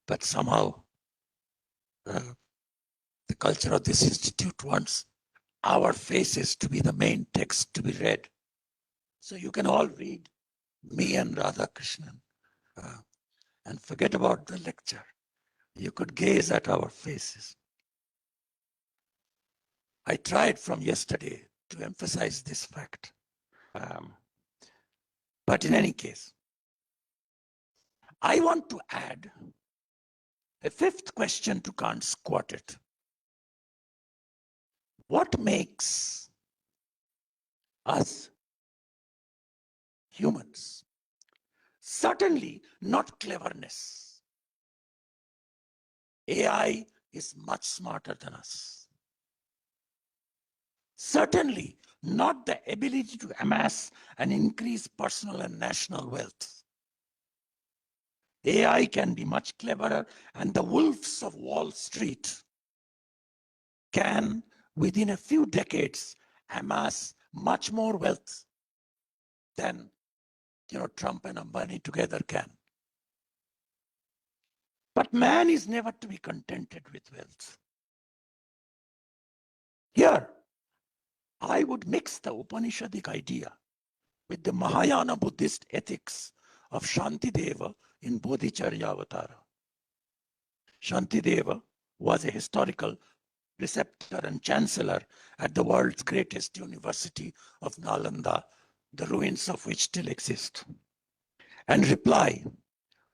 But somehow the culture of this institute wants our faces to be the main text to be read. So you can all read me and Radhakrishnan and forget about the lecture. You could gaze at our faces. I tried from yesterday to emphasize this fact. But in any case, I want to add a fifth question to Kant's quartet. What makes us humans? Certainly not cleverness. AI is much smarter than us. Certainly not the ability to amass and increase personal and national wealth. AI can be much cleverer, and the wolves of Wall Street can, within a few decades, amass much more wealth than Trump and Ambani together can. But man is never to be contented with wealth. Here, I would mix the Upanishadic idea with the Mahayana Buddhist ethics of Shantideva in Bodhicharya Avatara. Shantideva was a historical preceptor and chancellor at the world's greatest university of Nalanda, the ruins of which still exist. And reply,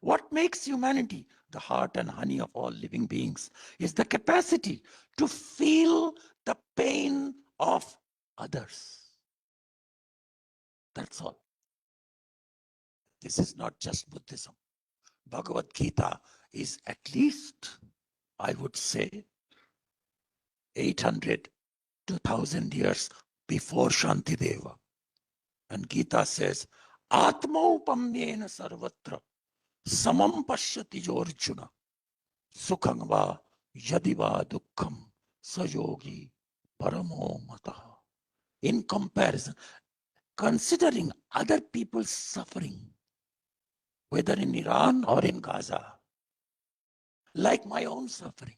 what makes humanity the heart and honey of all living beings is the capacity to feel the pain of others. That's all. This is not just Buddhism. Bhagavadgītā is at least, I would say, 800 to 1,000 years before Shantideva. And Gita says, Atmaupamyena sarvatra samam pashyati yorjuna sukhang va yadiva dukkham sayogi paramo mataha. In comparison, considering other people's suffering, whether in Iran or in Gaza, like my own suffering,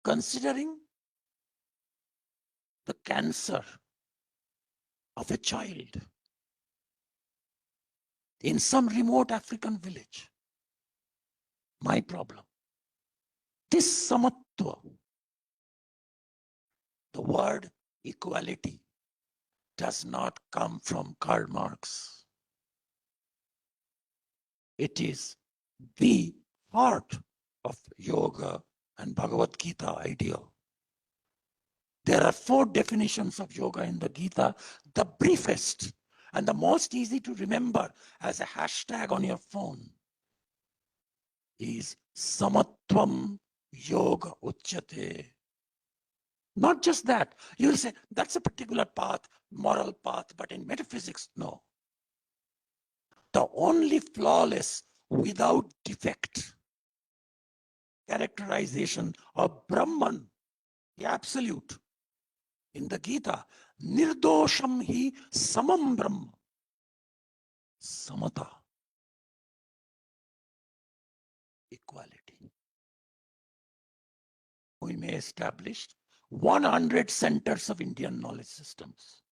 considering the cancer of a child in some remote African village, my problem. This samatva, the word equality, does not come from Karl Marx. It is the heart of yoga and Bhagavad-Gītā ideal. There are 4 definitions of yoga in the Gita. The briefest and the most easy to remember as a hashtag on your phone is Samatvam Yoga Uchyate. Not just that. You'll say, that's a particular path, moral path, but in metaphysics, no. The only flawless, without defect characterization of Brahman, the absolute, in the Gita, nirdosham hi samam brahma, samata, equality. We may establish 100 centers of Indian knowledge systems.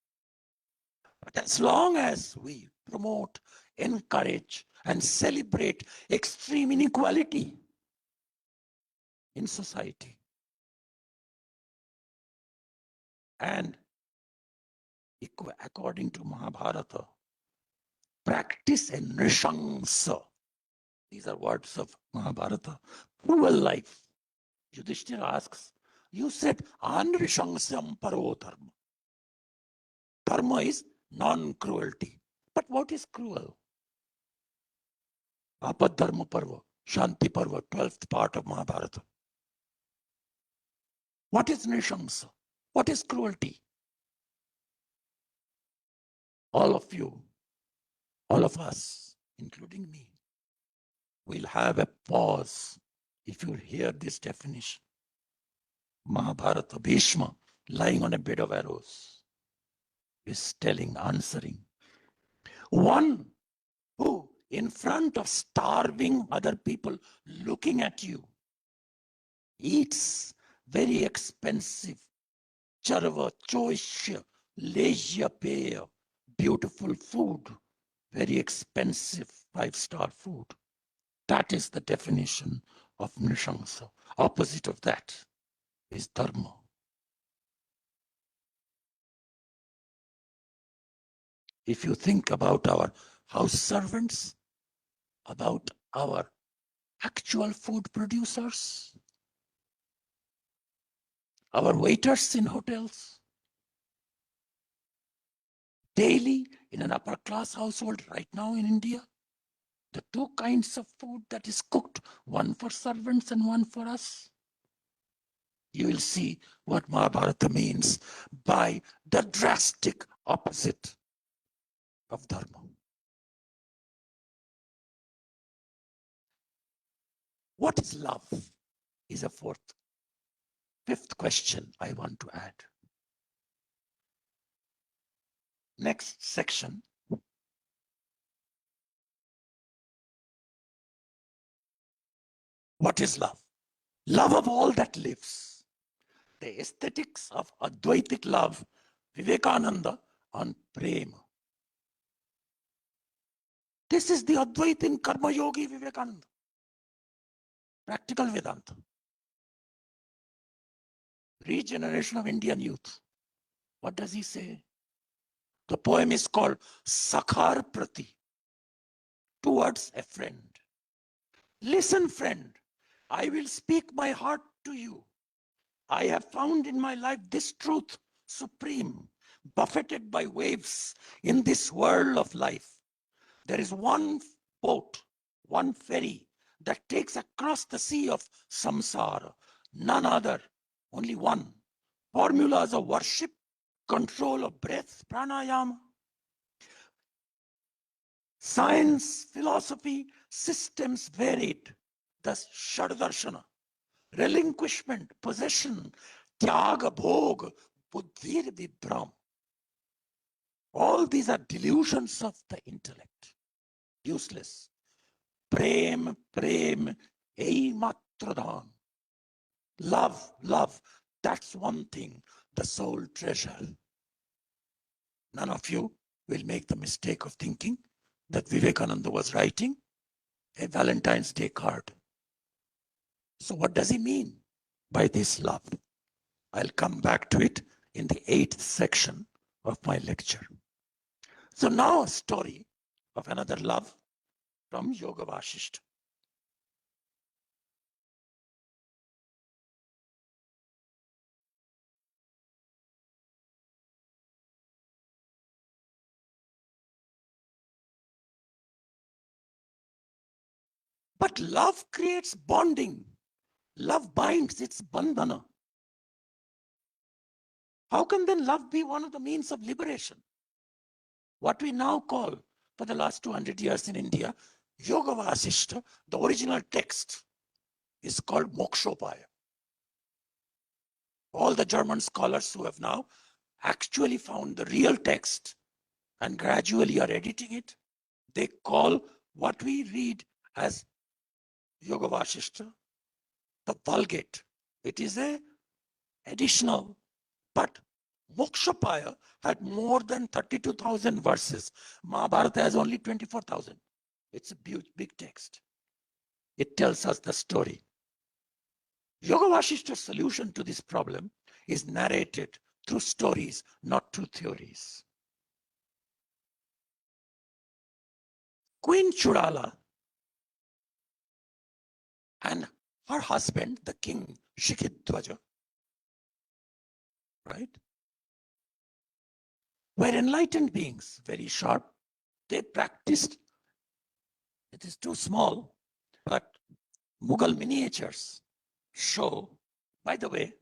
But as long as we promote, encourage, and celebrate extreme inequality in society, and according to Mahabharata, practice a nrishangsa. These are words of Mahabharata. Cruel life. Yudhishthira asks, you said anrishangsam paro dharma. Dharma is non-cruelty. But what is cruel? Apadharma Parva, Shanti Parva, 12th part of Mahabharata. What is Nishamsa? What is cruelty? All of you, all of us, including me, will have a pause if you hear this definition. Mahabharata, Bhishma, lying on a bed of arrows, is answering. One who, in front of starving other people looking at you, eats very expensive charva, choishya, lejya peya, beautiful food, very expensive 5-star food. That is the definition of nishamsa. Opposite of that is dharma. If you think about our house servants, about our actual food producers, our waiters in hotels, daily in an upper class household right now in India, the two kinds of food that is cooked, one for servants and one for us, you will see what Mahabharata means by the drastic opposite of dharma. What is love? Is a fifth question I want to add. Next section. What is love? Love of all that lives. The aesthetics of Advaitic love, Vivekananda on Prema. This is the Advaita in Karma Yogi Vivekananda. Practical Vedanta. Regeneration of Indian youth. What does he say? The poem is called Sakhar Prati, towards a friend. Listen, friend, I will speak my heart to you. I have found in my life this truth supreme, buffeted by waves in this whirl of life. There is one boat, one ferry that takes across the sea of samsara, none other, only one. Formulas of worship, control of breath, pranayama. Science, philosophy, systems varied, thus Shadadarshana. Relinquishment, possession, tyaga, bhog, buddhir vibram. All these are delusions of the intellect, useless. Prem, prem, ei matradhan. Love, love, that's one thing, the soul treasure. None of you will make the mistake of thinking that Vivekananda was writing a Valentine's Day card. So what does he mean by this love? I'll come back to it in the 8th section of my lecture. So now a story of another love from Yoga Vasishta. But love creates bonding. Love binds, it's bandhana. How can then love be one of the means of liberation? What we now call, for the last 200 years in India, Yoga Vasishta, the original text, is called Mokshopaya. All the German scholars who have now actually found the real text and gradually are editing it, they call what we read as Yoga Vasishta the Vulgate. It is a additional, but Mokshapaya had more than 32,000 verses. Mahabharata has only 24,000. It's a big text. It tells us the story. Yoga Vasishta's solution to this problem is narrated through stories, not through theories. Queen Chudala and her husband, the king Shikhidwaja, right? were enlightened beings, very sharp. They practiced, it is too small, but Mughal miniatures show, by the way,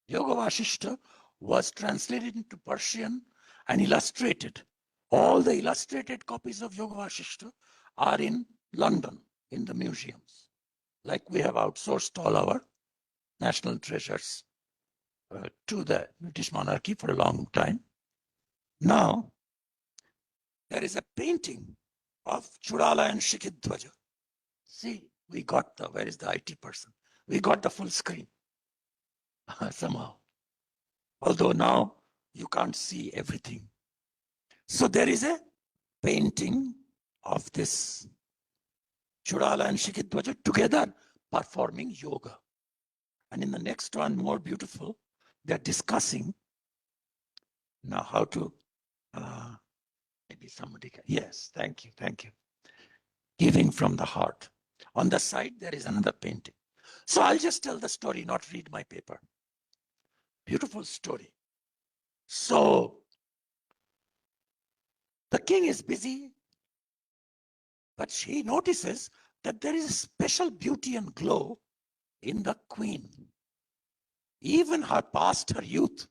Yoga Vasishta was translated into Persian and illustrated. All the illustrated copies of Yoga Vasishta are in London, in the museums. Like we have outsourced all our national treasures to the British monarchy for a long time. Now, there is a painting of Chudala and Shikhidwaja. See, we got the, where is the IT person? We got the full screen somehow. Although now you can't see everything. So there is a painting of this Chudala and Shikhidwaja together performing yoga. And in the next one, more beautiful, they're discussing now how to, maybe somebody can, yes, thank you. Giving from the heart. On the side, there is another painting. So I'll just tell the story, not read my paper. Beautiful story. So the king is busy, but she notices that there is a special beauty and glow in the queen. Even her past, her youth,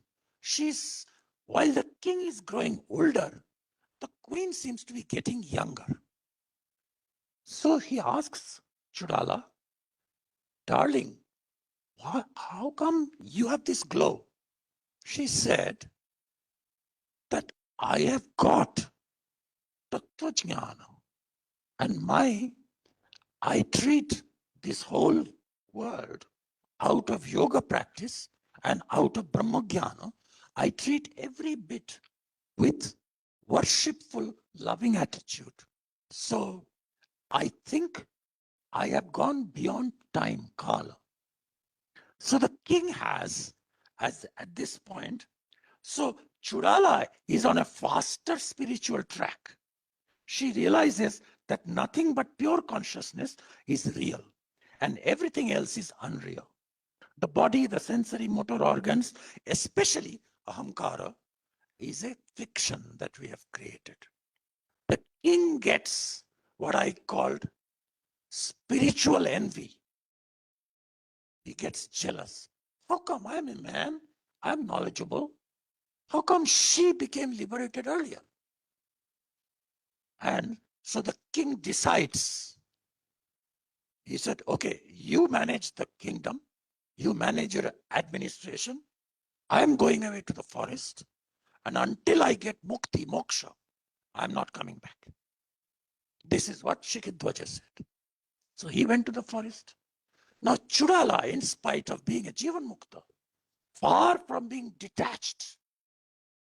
while the king is growing older, the queen seems to be getting younger. So he asks Chudala, darling, how come you have this glow? She said that I have got Tattva Jnana, and I treat this whole world out of yoga practice and out of Brahma Jnana. I treat every bit with worshipful, loving attitude. So I think I have gone beyond time, Kala. So the king has, at this point, so Chudala is on a faster spiritual track. She realizes that nothing but pure consciousness is real and everything else is unreal. The body, the sensory motor organs, especially ahamkara, is a fiction that we have created. The king gets what I called spiritual envy. He gets jealous. How come I'm a man? I'm knowledgeable. How come she became liberated earlier? And so the king decides. He said, okay, you manage the kingdom. You manage your administration. I'm going away to the forest. And until I get mukti, moksha, I'm not coming back. This is what Shikhidwaja said. So he went to the forest. Now Chudala, in spite of being a Jivan Mukta, far from being detached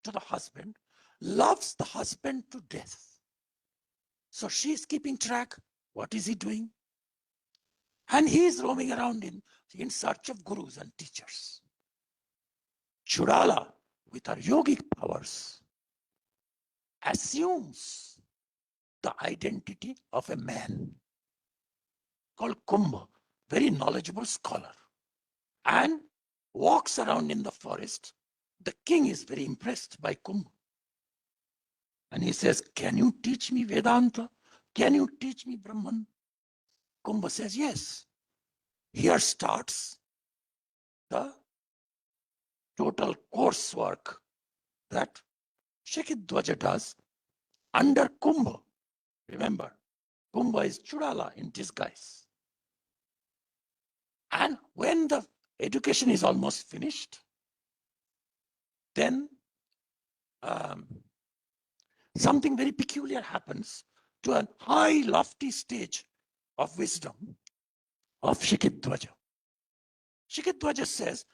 to the husband, loves the husband to death. So she's keeping track. What is he doing? And he is roaming around in search of gurus and teachers. Chudala, with her yogic powers, assumes the identity of a man called Kumbha, very knowledgeable scholar, and walks around in the forest. The king is very impressed by Kumbha. And he says, can you teach me Vedanta? Can you teach me Brahman? Kumbha says, yes. Here starts the total coursework that Shikhidwaja does under Kumbha. Remember, Kumbha is Chudala in disguise. And when the education is almost finished, then something very peculiar happens to a high, lofty stage of wisdom of Shikhidwaja. Shikhidwaja says,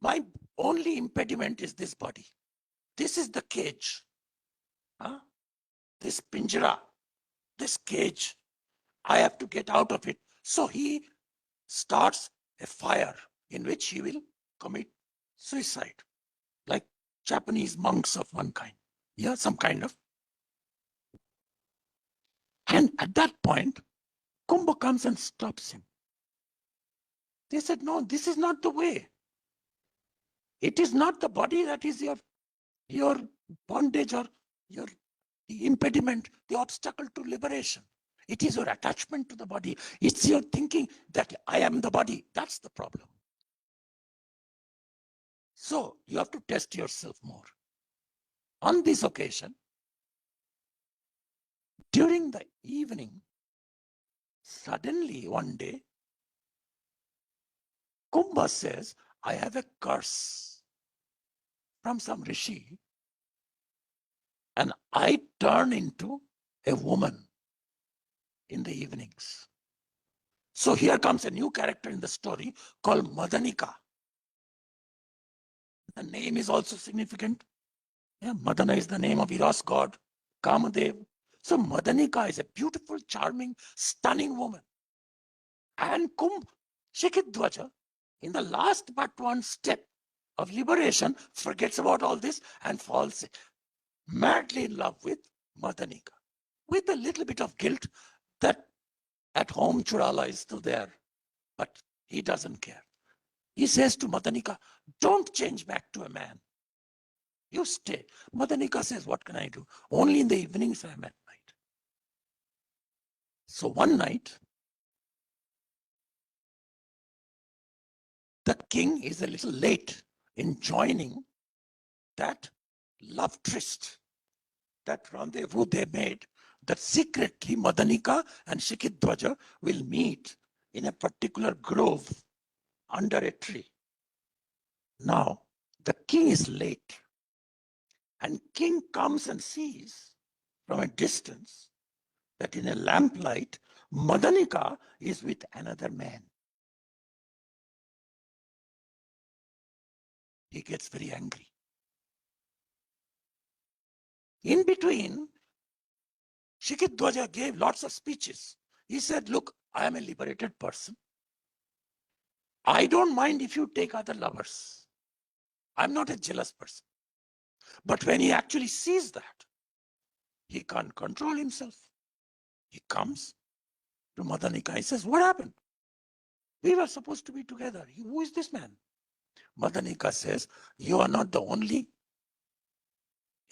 my only impediment is this body. This is the cage. This pinjara, this cage. I have to get out of it. So he starts a fire in which he will commit suicide, like Japanese monks of one kind. Yeah, some kind of. And at that point, Kumbha comes and stops him. They said, no, this is not the way. It is not the body that is your your bondage or your the impediment, the obstacle to liberation. It is your attachment to the body. It's your thinking that I am the body. That's the problem. So you have to test yourself more. On this occasion, during the evening, suddenly one day, Kumbha says, I have a curse from some rishi, and I turn into a woman in the evenings. So here comes a new character in the story called Madanika. The name is also significant. Yeah, Madana is the name of Eros god, Kamadev. So Madanika is a beautiful, charming, stunning woman. And Shikidwaja, in the last but one step of liberation, forgets about all this and falls madly in love with Madanika, with a little bit of guilt that at home Churala is still there, but he doesn't care. He says to Madanika, don't change back to a man. You stay. Madanika says, what can I do? Only in the evenings I am at night. So one night, the king is a little late in joining that love tryst, that rendezvous they made, that secretly Madanika and Shikidwaja will meet in a particular grove under a tree. Now, the king is late, and king comes and sees from a distance that in a lamplight, Madanika is with another man. He gets very angry. In between, Shikidwaja gave lots of speeches. He said, look, I am a liberated person. I don't mind if you take other lovers. I'm not a jealous person. But when he actually sees that, he can't control himself. He comes to Madanika. He says, what happened? We were supposed to be together. Who is this man? Madanika says, you are not the only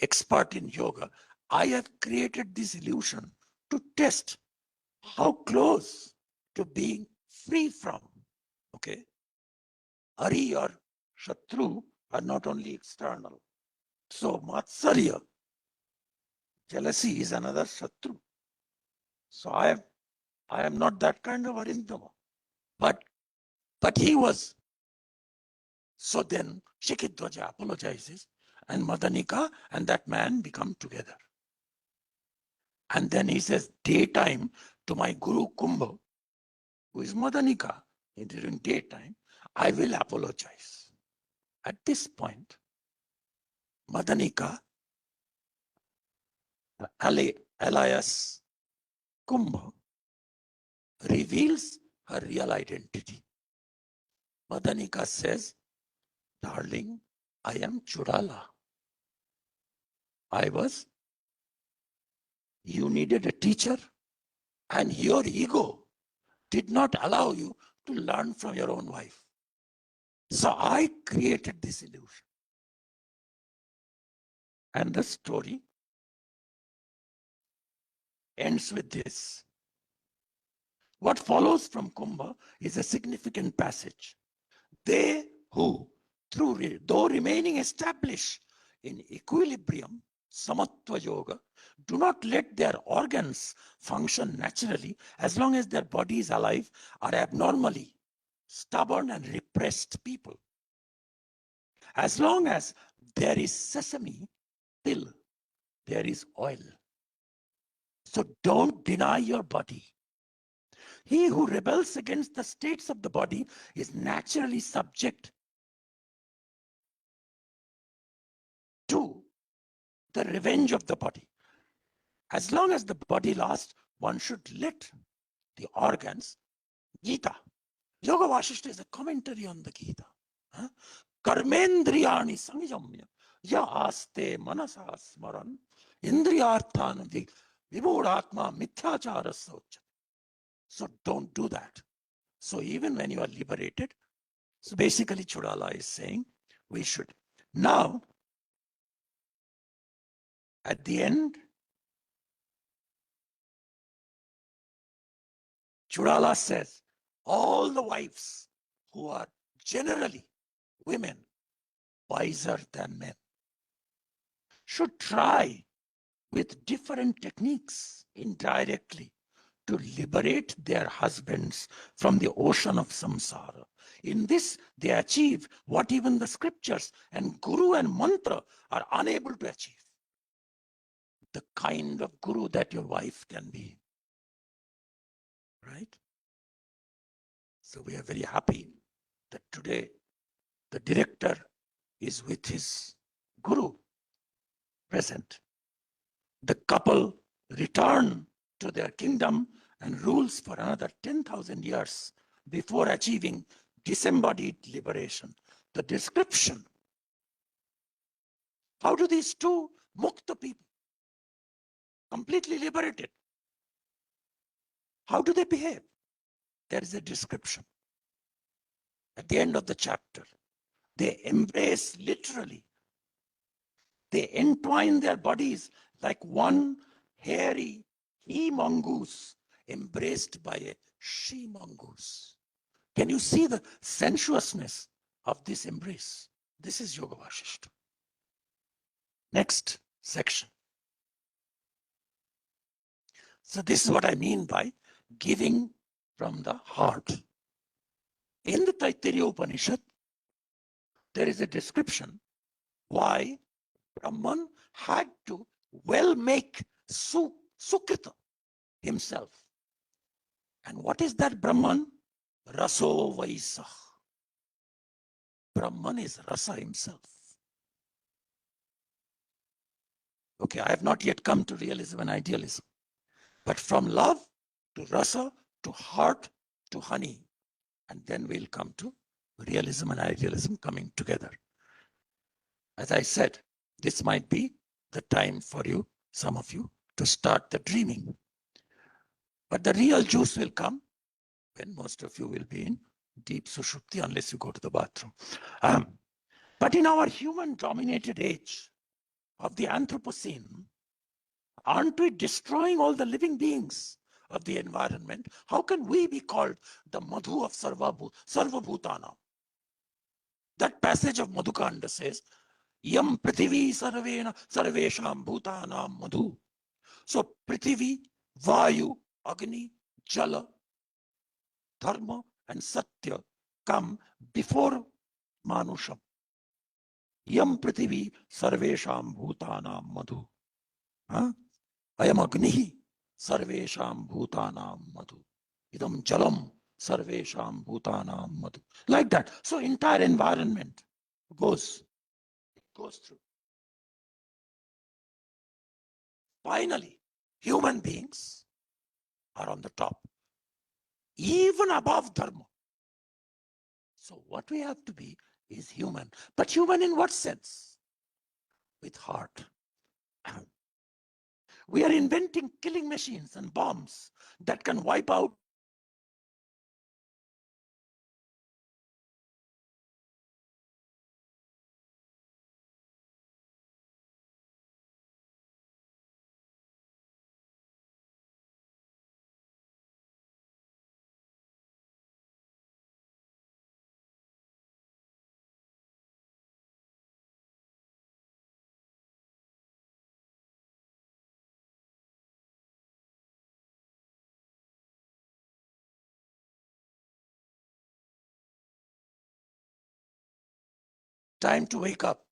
expert in yoga. I have created this illusion to test how close to being free from, okay? Hari or Shatru are not only external. So Matsarya, jealousy is another Shatru. So I am not that kind of Arindama. But he was. So then Shikidwaja apologizes, and Madanika and that man become together. And then he says, daytime to my Guru Kumbha, who is Madanika, during daytime, I will apologize. At this point, Madanika, IIAS Kumbha, reveals her real identity. Madanika says, darling, I am Churala. You needed a teacher, and your ego did not allow you to learn from your own wife. So I created this illusion. And the story ends with this. What follows from Kumbha is a significant passage. They who, though remaining established in equilibrium, Samatva Yoga, do not let their organs function naturally as long as their body is alive, are abnormally stubborn and repressed people. As long as there is sesame, till there is oil. So don't deny your body. He who rebels against the states of the body is naturally subject to the revenge of the body. As long as the body lasts, one should let the organs. Gita. Yoga Vasishta is a commentary on the Gita. Karmendriyani samyamya ya aste manasa smaran indriyarthan vibhudatma mithyachara socha. So don't do that. So even when you are liberated, so basically Churala is saying we should. Now, At the end, Chudala says, all the wives who are generally women, wiser than men, should try with different techniques indirectly to liberate their husbands from the ocean of samsara. In this, they achieve what even the scriptures and guru and mantra are unable to achieve. The kind of guru that your wife can be. Right? So we are very happy that today the director is with his guru present. The couple return to their kingdom and rules for another 10,000 years before achieving disembodied liberation. The description. How do these two mukta people, completely liberated, how do they behave? There is a description. At the end of the chapter, they embrace literally. They entwine their bodies like one hairy he-mongoose embraced by a she-mongoose. Can you see the sensuousness of this embrace? This is Yoga Vasishta. Next section. So this is what I mean by giving from the heart. In the Taittiriya Upanishad, there is a description why Brahman had to well make Sukrita himself. And what is that Brahman? Raso Vaisa. Brahman is Rasa himself. Okay, I have not yet come to realism and idealism. But from love to Rasa to heart to honey. And then we'll come to realism and idealism coming together. As I said, this might be the time for you, some of you, to start the dreaming. But the real juice will come when most of you will be in deep sushupti unless you go to the bathroom. But in our human-dominated age of the Anthropocene, aren't we destroying all the living beings of the environment? How can we be called the Madhu of Sarvabhutana? That passage of Madhukanda says, Yam Prithivi Sarvena Sarvesham Bhutanam Madhu. So Prithivi, Vayu, Agni, Jala, Dharma and Satya come before Manusham. Yam Prithivi Sarvesham Bhutanam Madhu. Ayam Agnihi Sarvesham Bhutanam Madhu. Idam Jalam Sarvesham Bhutanam Madhu. Like that. So entire environment goes through. Finally, human beings are on the top, even above dharma. So what we have to be is human. But human in what sense? With heart. We are inventing killing machines and bombs that can wipe out time to wake up.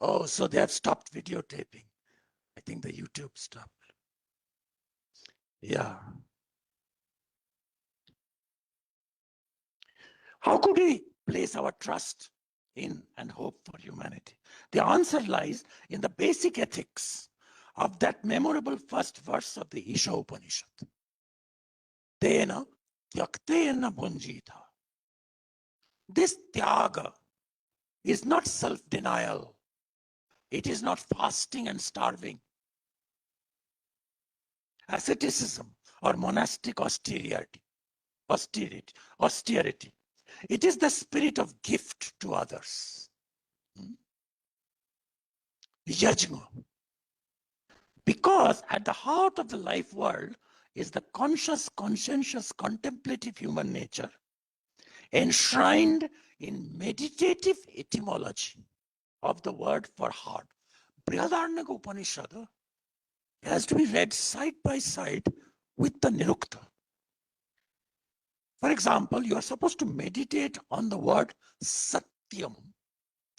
Oh, so they have stopped videotaping. I think the YouTube stopped. Yeah. How could we place our trust in and hope for humanity? The answer lies in the basic ethics of that memorable first verse of the Isha Upanishad. Tena tyaktena bhunjita. This tyaga is not self-denial. It is not fasting and starving, asceticism or monastic austerity. It is the spirit of gift to others. Yajna. Because at the heart of the life world is the conscious, conscientious, contemplative human nature, enshrined in meditative etymology of the word for heart. Bṛhadāraṇyaka Upanishad has to be read side by side with the Nirukta. For example, you are supposed to meditate on the word Satyam,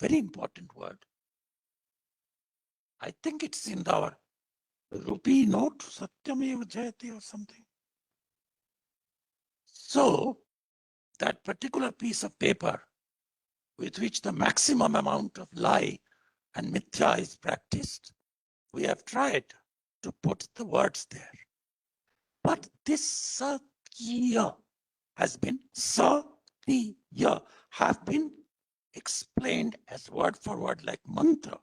very important word. I think it's in our rupee note, Satyam Jayate or something. So, that particular piece of paper with which the maximum amount of lie and mithya is practiced, we have tried to put the words there. But this Satya has been Satya, have been explained as word for word like mantra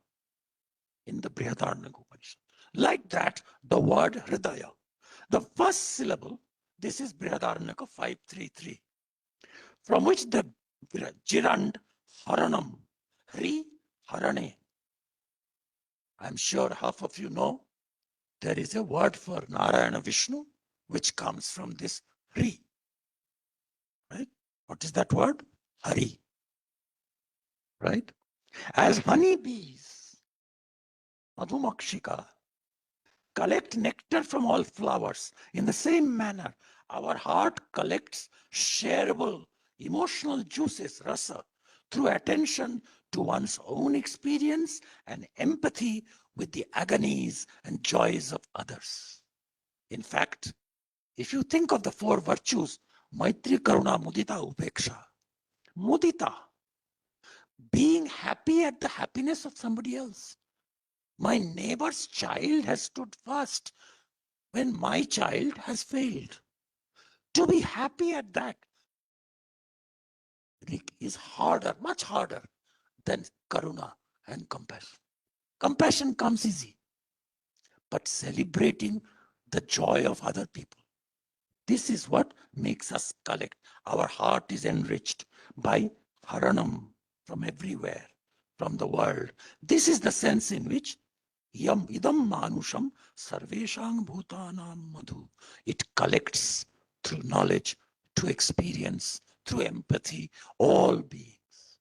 in the Bṛhadāraṇyaka Upanishad. Like that, the word Hridaya. The first syllable, this is Bṛhadāraṇyaka 533, from which the Jirand Haranam, Hri Harane. I'm sure half of you know there is a word for Narayana Vishnu which comes from this Hri. Right? What is that word? Hari. Right? As honeybees, Madhumakshika, collect nectar from all flowers, in the same manner, our heart collects shareable emotional juices, rasa, through attention to one's own experience and empathy with the agonies and joys of others. In fact, if you think of the four virtues, Maitri, Karuna, Mudita, Upeksha, Mudita, being happy at the happiness of somebody else. My neighbor's child has stood fast when my child has failed. To be happy at that is harder, much harder than Karuna and compassion. Compassion comes easy, but celebrating the joy of other people, this is what makes us collect. Our heart is enriched by Haranam from everywhere, from the world. This is the sense in which Yam idam manusham sarveshang bhutanam madhu. It collects through knowledge, through experience, through empathy, all beings,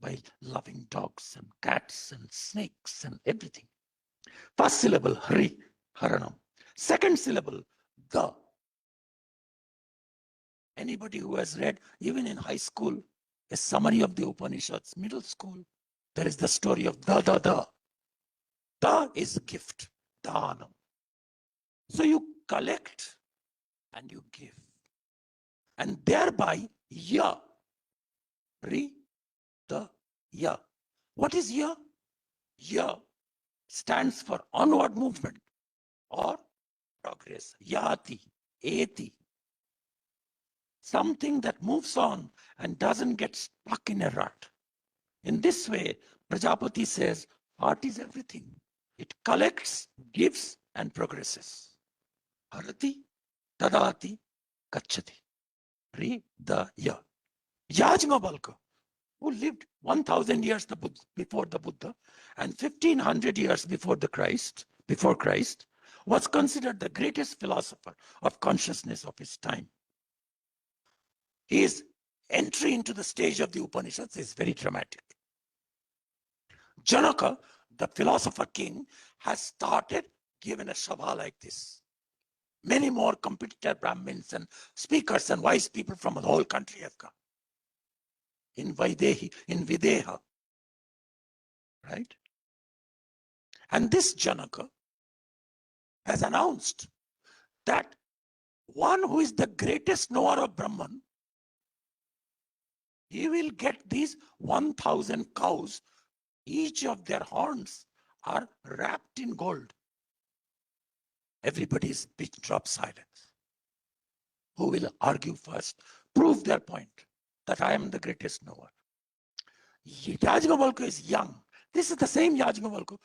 by loving dogs and cats and snakes and everything. First syllable, Hari, Haranam. Second syllable, the. Anybody who has read, even in high school, a summary of the Upanishads, middle school, there is the story of the. Da is gift, dhanam. So you collect and you give. And thereby, ya, ri, the, ya. What is ya? Ya stands for onward movement or progress. Yati, eti. Something that moves on and doesn't get stuck in a rut. In this way, Prajapati says, heart is everything. It collects, gives, and progresses. Harati, tadati, gacchati. Hridaya. Yajnavalkya, who lived 1,000 years before the Buddha and 1,500 years before Christ, was considered the greatest philosopher of consciousness of his time. His entry into the stage of the Upanishads is very dramatic. Janaka, the philosopher king, has started given a sabha like this. Many more competitor Brahmins and speakers and wise people from the whole country have come. In Videha, right? And this Janaka has announced that one who is the greatest knower of Brahman, he will get these 1,000 cows. Each of their horns are wrapped in gold. Everybody's pitch drop silence. Who will argue first, prove their point that I am the greatest knower. Yajnavalkya is young. This is the same Yajnavalkya.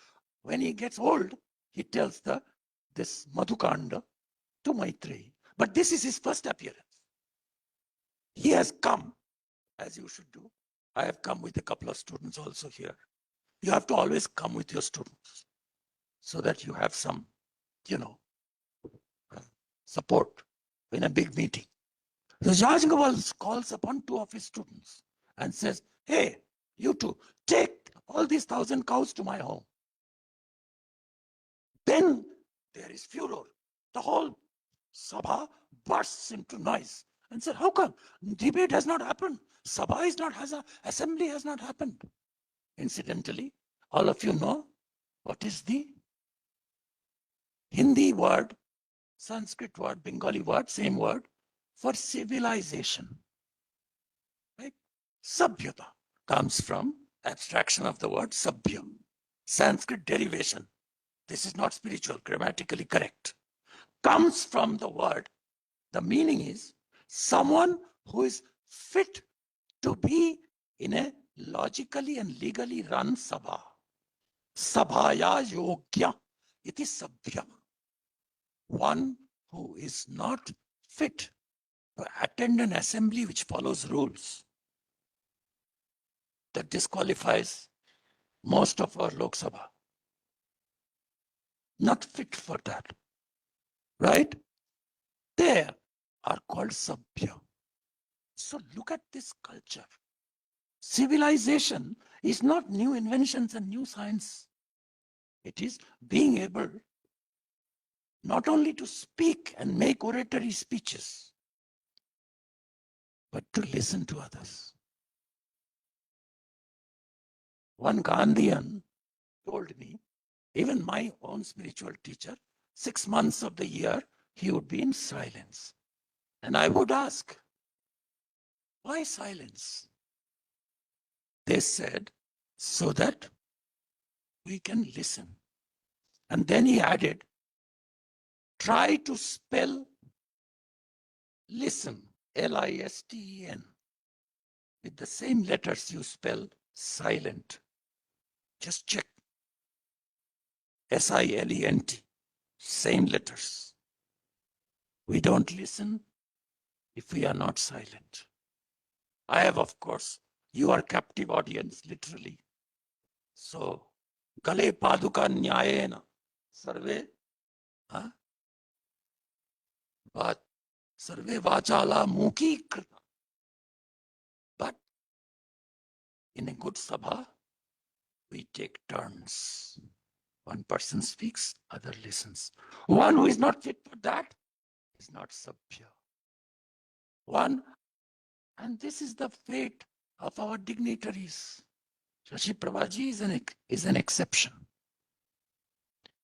When he gets old, he tells this Madhukanda to Maitreyi. But this is his first appearance. He has come, as you should do. I have come with a couple of students also here. you have to always come with your students so that you have some, support in a big meeting. So Yajnavalkya calls upon two of his students and says, hey, you two, take all these 1,000 cows to my home. Then there is furor. The whole Sabha bursts into noise and said, how come? Debate has not happened. Sabha is not, assembly has not happened. Incidentally, all of you know what is the Hindi word, Sanskrit word, Bengali word, same word for civilization. Right? Sabhyata comes from abstraction of the word sabhya, Sanskrit derivation. This is not spiritual, grammatically correct. Comes from the word, the meaning is someone who is fit to be in a logically and legally run sabha. Sabhaya yogya iti sabhya. One who is not fit to attend an assembly which follows rules. That disqualifies most of our Lok Sabha. Not fit for that. Right? They are called sabhya. So look at this culture. Civilization is not new inventions and new science. It is being able not only to speak and make oratory speeches, but to listen to others. One Gandhian told me, even my own spiritual teacher, 6 months of the year, he would be in silence. And I would ask, why silence? They said, so that we can listen. And then he added, try to spell listen, L-I-S-T-E-N, with the same letters you spell silent. Just check. S-I-L-E-N-T, same letters. We don't listen if we are not silent. I have, of course, your captive audience, literally. So, Gale Paduka Nyayena, Sarve, but Sarve Vachala Mukhi Krita. But in a good sabha, we take turns. One person speaks, other listens. One who is not fit for that is not sabhya. One, and this is the fate of our dignitaries. Shashi Prabhaji is an exception.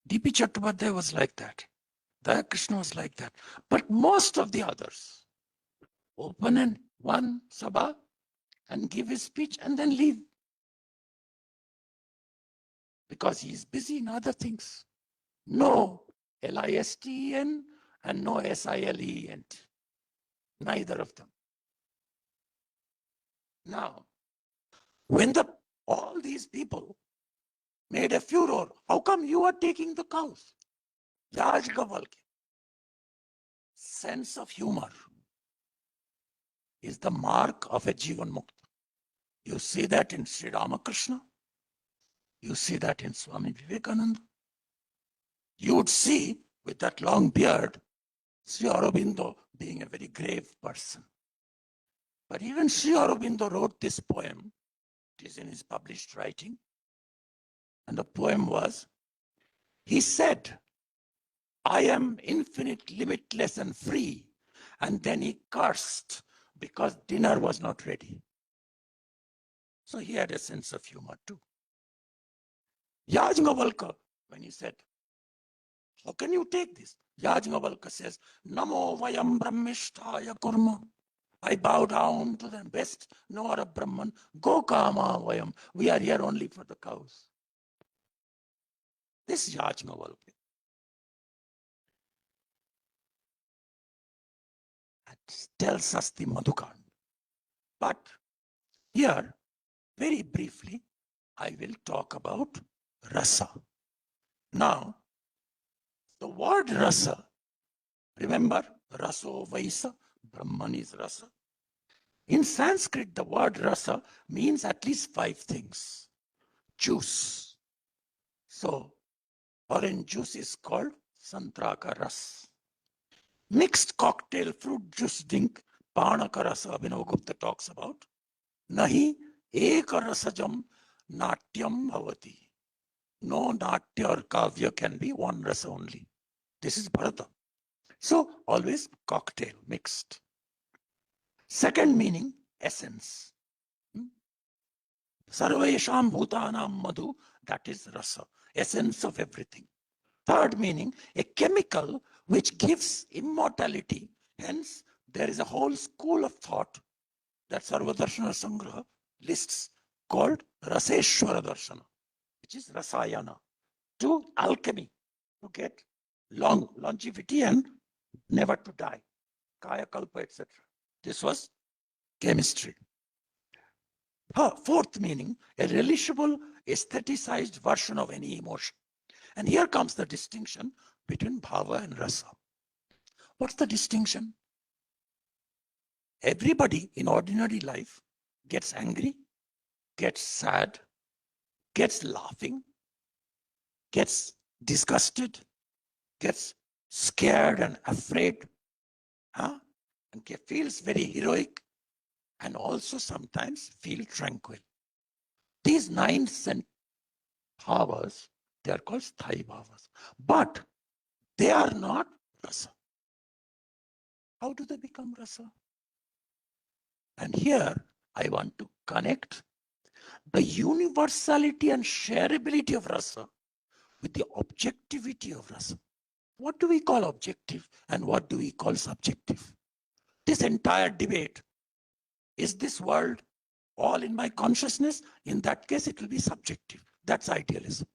D.P. Chattopadhyay was like that. Radhakrishnan was like that. But most of the others open in one sabha and give his speech and then leave. Because he is busy in other things. No L-I-S-T-E-N and no S-I-L-E-N-T. Neither of them. Now, when all these people made a furor, how come you are taking the cows? Yajnavalkya. Sense of humor is the mark of a Jivan Mukta. You see that in Sri Ramakrishna. You see that in Swami Vivekananda. You would see with that long beard, Sri Aurobindo being a very grave person. But even Sri Aurobindo wrote this poem. It is in his published writing. And the poem was, he said, I am infinite, limitless, and free. And then he cursed because dinner was not ready. So he had a sense of humor too. Yajnavalkya, when he said, how can you take this? Yajnavalkya says, Namo vayam brahmishtaya kurma. I bow down to the best knower of Brahman. Go kama vayam. We are here only for the cows. This Yajnavalkya. That tells us the Madhukand. But here, very briefly, I will talk about rasa. Now, the word rasa, remember, raso vaisa, Brahman is rasa. In Sanskrit, the word rasa means at least 5 things. juice. So orange juice is called Santra ka ras. Mixed cocktail fruit juice drink, Panaka rasa, Abhinav Gupta talks about. Nahi eka rasajam natyam bhavati. No natya or kavya can be one rasa only. This is Bharata. So always cocktail, mixed. Second meaning, essence. Sarvesham bhutanam madhu, that is rasa, essence of everything. Third meaning, a chemical which gives immortality. Hence, there is a whole school of thought that Sarvadarshana Sangraha lists called Raseshwara Darshana, which is Rasayana, to alchemy, to get longevity and never to die, Kaya Kalpa, etc. This was chemistry. Fourth meaning, a relishable, aestheticized version of any emotion. And here comes the distinction between bhava and rasa. What's the distinction? Everybody in ordinary life gets angry, gets sad, gets laughing, gets disgusted, gets scared and afraid, and feels very heroic, and also sometimes feel tranquil. These 9 bhavas, they are called sthāyi bhavas, but they are not rasa. How do they become rasa? And here I want to connect the universality and shareability of rasa with the objectivity of rasa. What do we call objective and what do we call subjective? This entire debate, is this world all in my consciousness? In that case, it will be subjective. That's idealism.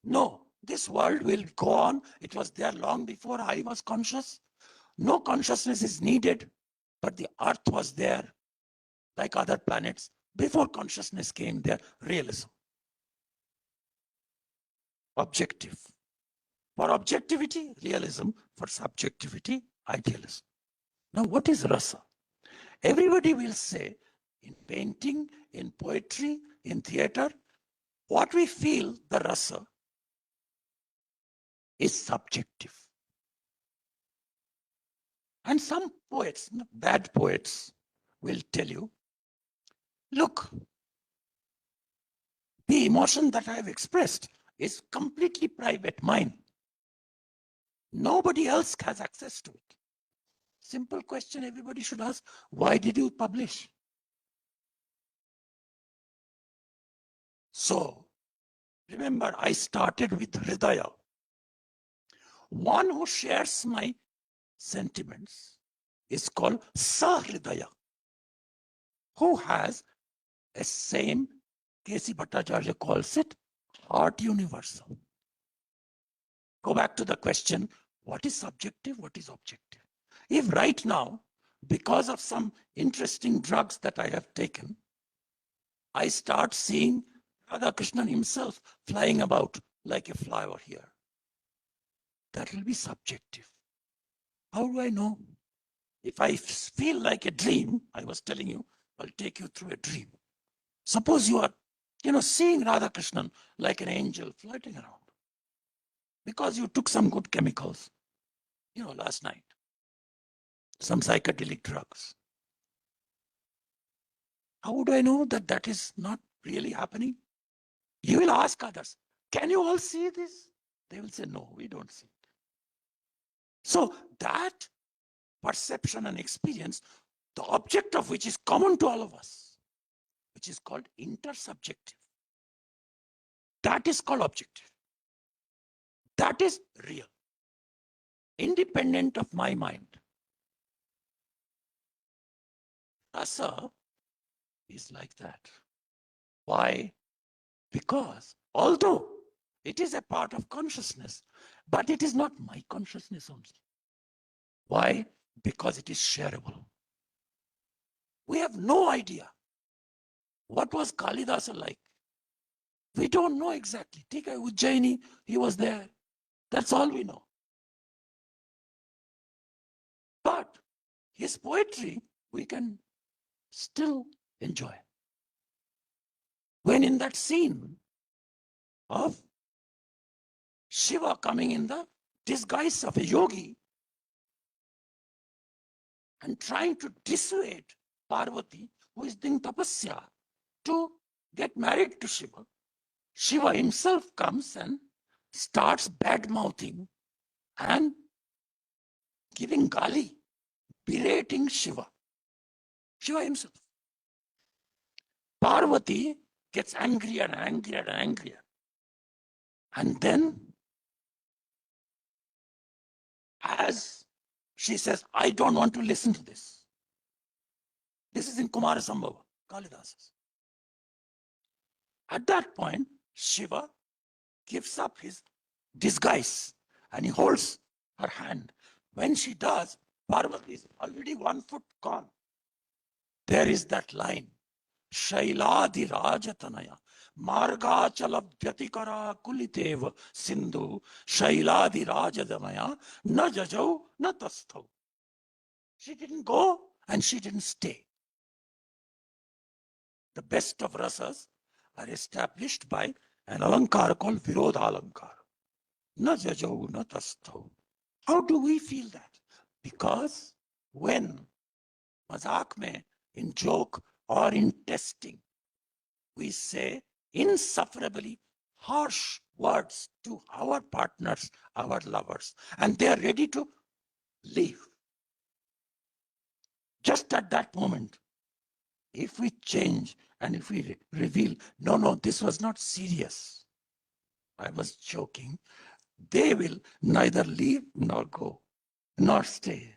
No, this world will go on. It was there long before I was conscious. No consciousness is needed, but the earth was there like other planets before consciousness came there. Realism. Objective. For objectivity, realism. For subjectivity, idealism. Now, what is rasa? Everybody will say in painting, in poetry, in theater, what we feel, the rasa, is subjective. And some poets, bad poets, will tell you, look, the emotion that I have expressed is completely private, mine. Nobody else has access to it. Simple question everybody should ask, why did you publish? So, remember, I started with Hridaya. One who shares my sentiments is called Sahridaya, who has a same, K.C. Bhattacharya calls it, heart universal. Go back to the question, what is subjective, what is objective? If right now, because of some interesting drugs that I have taken, I start seeing Radhakrishnan himself flying about like a flower here, that will be subjective. How do I know? If I feel like a dream, I was telling you, I'll take you through a dream. Suppose you are, seeing Radhakrishnan like an angel floating around because you took some good chemicals, last night, some psychedelic drugs. How would I know that that is not really happening? You will ask others, can you all see this? They will say, no, we don't see it. So that perception and experience, the object of which is common to all of us, which is called intersubjective. That is called objective. That is real, independent of my mind. Rasa is like that. Why? Because although it is a part of consciousness, but it is not my consciousness only. Why? Because it is shareable. We have no idea what was Kalidasa like. We don't know exactly. Tika Ujjaini, he was there. That's all we know. But his poetry, we can still enjoy. when in that scene of Shiva coming in the disguise of a yogi and trying to dissuade Parvati, who is doing tapasya, to get married to Shiva, Shiva himself comes and starts bad-mouthing and giving gali, berating Shiva. Shiva himself. Parvati gets angrier and angrier and angrier. And then, as she says, I don't want to listen to this. This is in Kumara Sambhava, Kalidasa's. At that point, Shiva gives up his disguise and he holds her hand. When she does, Parvati is already 1 foot gone. There is that line, Shailadi Rajatanaya, Margachala Vyatikara Kuliteva Sindhu, Shailadi Rajatanaya, na jajau na tastau. She didn't go and she didn't stay. The best of rasas are established by an alankara called Virodhalankara. Na jajau na tastau. How do we feel that? Because when mazak mein, in joke or in testing, we say insufferably harsh words to our partners, our lovers, and they are ready to leave. Just at that moment, if we change and if we reveal, no, this was not serious, I was joking, they will neither leave nor go, nor stay.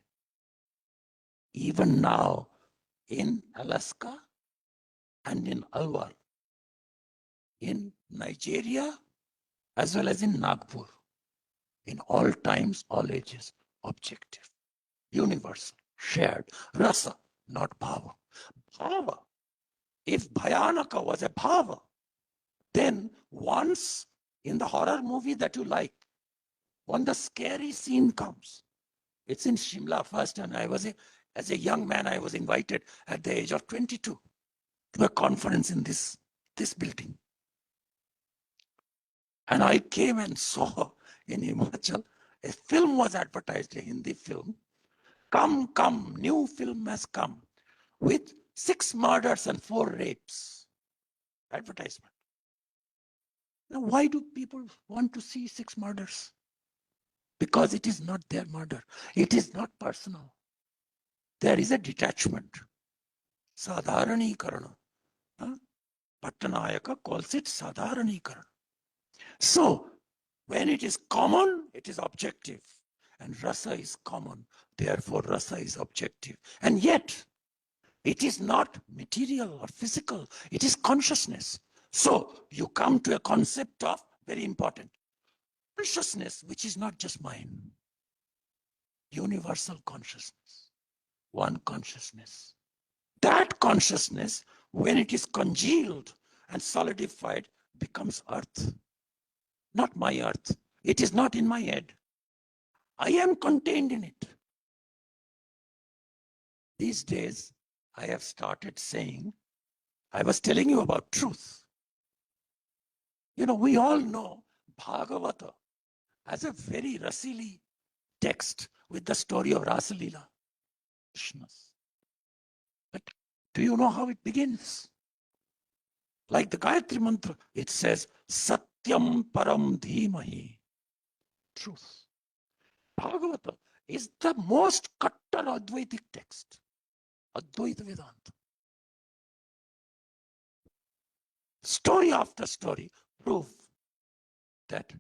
Even now, in Alaska and in Alwar, in Nigeria, as well as in Nagpur, in all times, all ages, objective, universal, shared, rasa, not bhava. Bhava, if Bhayanaka was a bhava, then once in the horror movie that you like, when the scary scene comes, it's in Shimla first, and as a young man, I was invited at the age of 22 to a conference in this building. And I came and saw in Himachal, a film was advertised, a Hindi film. Come, new film has come with 6 murders and 4 rapes. Advertisement. Now, why do people want to see 6 murders? Because it is not their murder. It is not personal. There is a detachment. Sadharaṇīkarana. Bṛhadāraṇyaka calls it Sadharaṇīkarana. So, when it is common, it is objective. And rasa is common. Therefore, rasa is objective. And yet, it is not material or physical. It is consciousness. So, you come to a concept of, very important, consciousness, which is not just mine. Universal consciousness. One consciousness. That consciousness, when it is congealed and solidified, becomes earth. Not my earth. It is not in my head. I am contained in it. These days, I have started saying, I was telling you about truth. You know, we all know Bhagavata as a very rasili text with the story of Rasalila, Krishna's. But do you know how it begins? Like the Gayatri Mantra, it says, Satyam Param Dhimahi. Truth. Bhagavata is the most kattar Advaitic text. Advaita Vedanta. Story after story prove that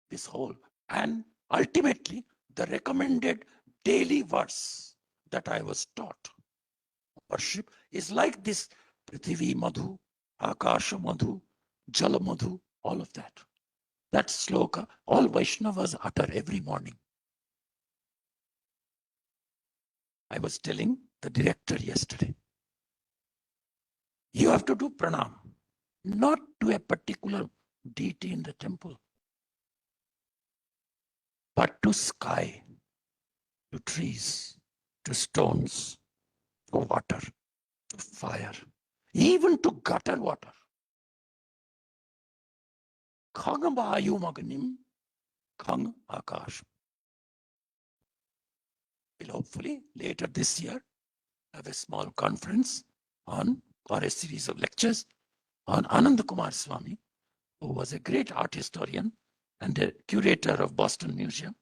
this whole, and ultimately the recommended daily verse that I was taught, worship, is like this Prithvi Madhu, Akasha Madhu, Jala Madhu, all of that. That sloka, all Vaishnavas utter every morning. I was telling the director yesterday, you have to do pranam, not to a particular deity in the temple, but to sky, to trees, to stones, to water, to fire, even to gutter water. Khang Vayum Agnim, Khang Akash. We'll hopefully later this year have a small conference on, or a series of lectures on Ananda Kumar Swami, who was a great art historian and a curator of Boston Museum,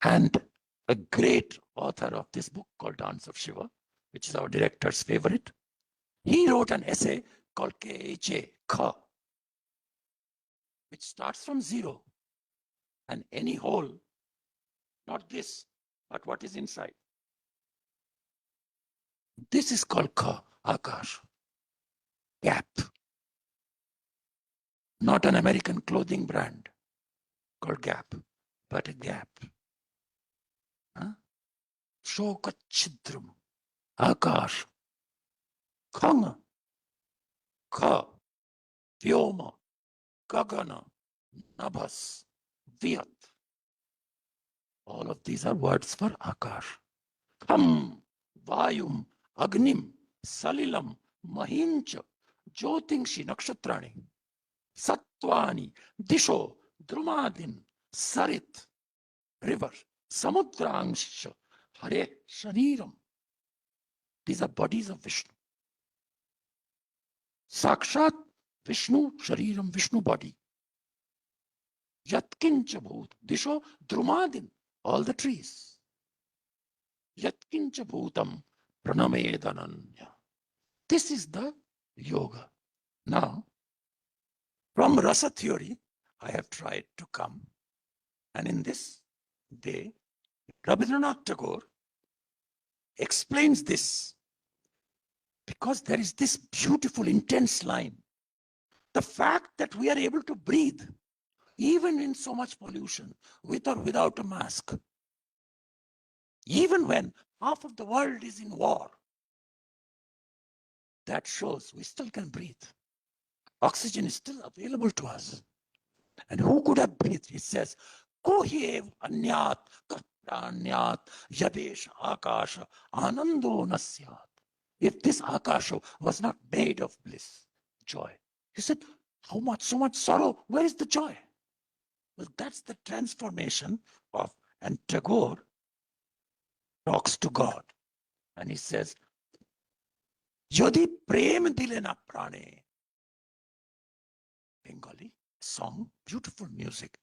and a great author of this book called Dance of Shiva, which is our director's favorite. He wrote an essay called KHA, Kha, which starts from zero, and any hole, not this, but what is inside. This is called Kha, Akash, gap. Not an American clothing brand called Gap, but a gap. Shoka Chidram, Akash, Khanga, Kha, Vyoma, Gagana, Nabhas, Vyat. All of these are words for Akash. Kham, Vayum, Agnim, Salilam, Mahincha, Jyotingshi Nakshatrani, Sattvani, Disho, Drumadin, Sarit, river, Samudrangsha, Hare, Shariram. These are bodies of Vishnu. Sakshat, Vishnu, Shariram, Vishnu body. Yatkincha Bhut, Disho, Drumadin, all the trees. Yatkincha Bhutam, Pranamedananya. This is the yoga. Now, from rasa theory, I have tried to come, and in this day, Rabindranath Tagore explains this, because there is this beautiful, intense line. The fact that we are able to breathe, even in so much pollution, with or without a mask, even when half of the world is in war, that shows we still can breathe. Oxygen is still available to us. And who could have breathed? It says, Kohyev anyat katranyat yadesh akasha anando nasyat. If this akasha was not made of bliss, joy. He said, how much, so much sorrow, where is the joy? Well, that's the transformation of, and Tagore talks to God. And he says, Yodi prem dilena prane. Bengali song, beautiful music.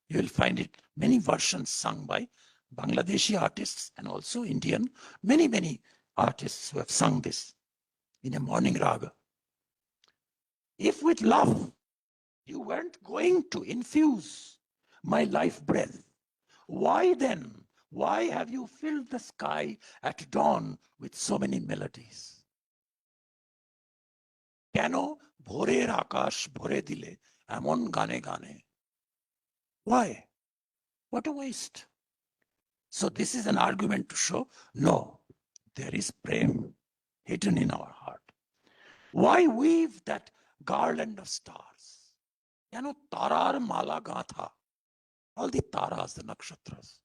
You will find it, many versions sung by Bangladeshi artists and also Indian, many artists who have sung this in a morning raga. If with love you weren't going to infuse my life breath, why then, why have you filled the sky at dawn with so many melodies? Keno bhorer akash bhore dile amon gane gane. Why? What a waste. So this is an argument to show, no, there is prem hidden in our heart. Why weave that garland of stars? Keno tarar mala gatha. All the taras, the nakshatras.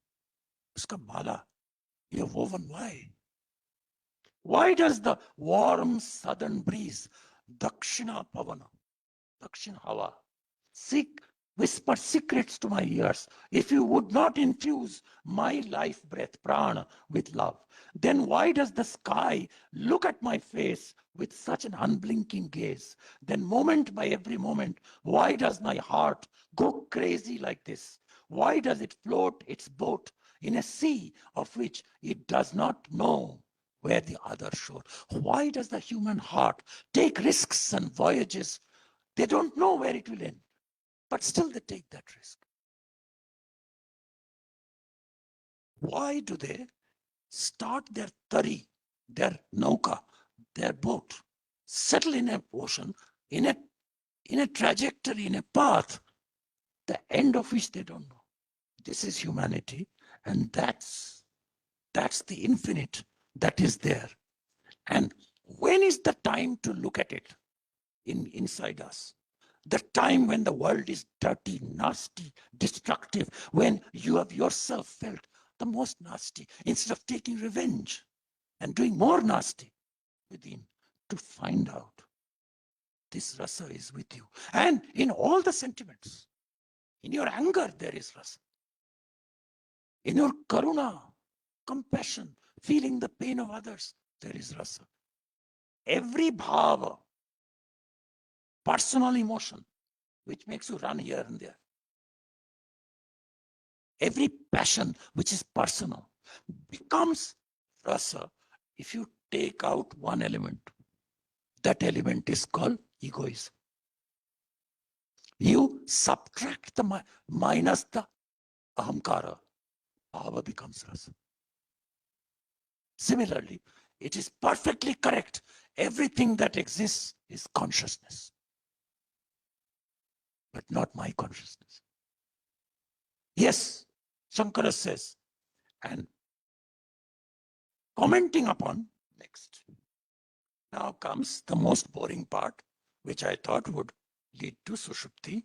Uska mala, you have woven. Why? Why does the warm southern breeze, Dakshina Pavana, Dakshina Hava, whisper secrets to my ears? If you would not infuse my life breath, prana, with love, then why does the sky look at my face with such an unblinking gaze? Then moment by every moment, why does my heart go crazy like this? Why does it float its boat in a sea of which it does not know where the other shore? Why does the human heart take risks and voyages? They don't know where it will end, but still they take that risk. Why do they start their tari, their nauka, their boat, settle in an ocean, in a trajectory, in a path, the end of which they don't know? This is humanity, and that's the infinite that is there. And when is the time to look at it inside us? The time when the world is dirty, nasty, destructive, when you have yourself felt the most nasty, instead of taking revenge and doing more nasty within, to find out this rasa is with you. And in all the sentiments, in your anger, there is rasa. In your karuna, compassion, feeling the pain of others, there is rasa. Every bhava, personal emotion, which makes you run here and there. Every passion which is personal becomes rasa if you take out one element. That element is called egoism. You subtract the minus the ahamkara, bhava becomes rasa. Similarly, it is perfectly correct. Everything that exists is consciousness, but not my consciousness. Yes, Shankara says, and commenting upon, next. Now comes the most boring part, which I thought would lead to Sushupti.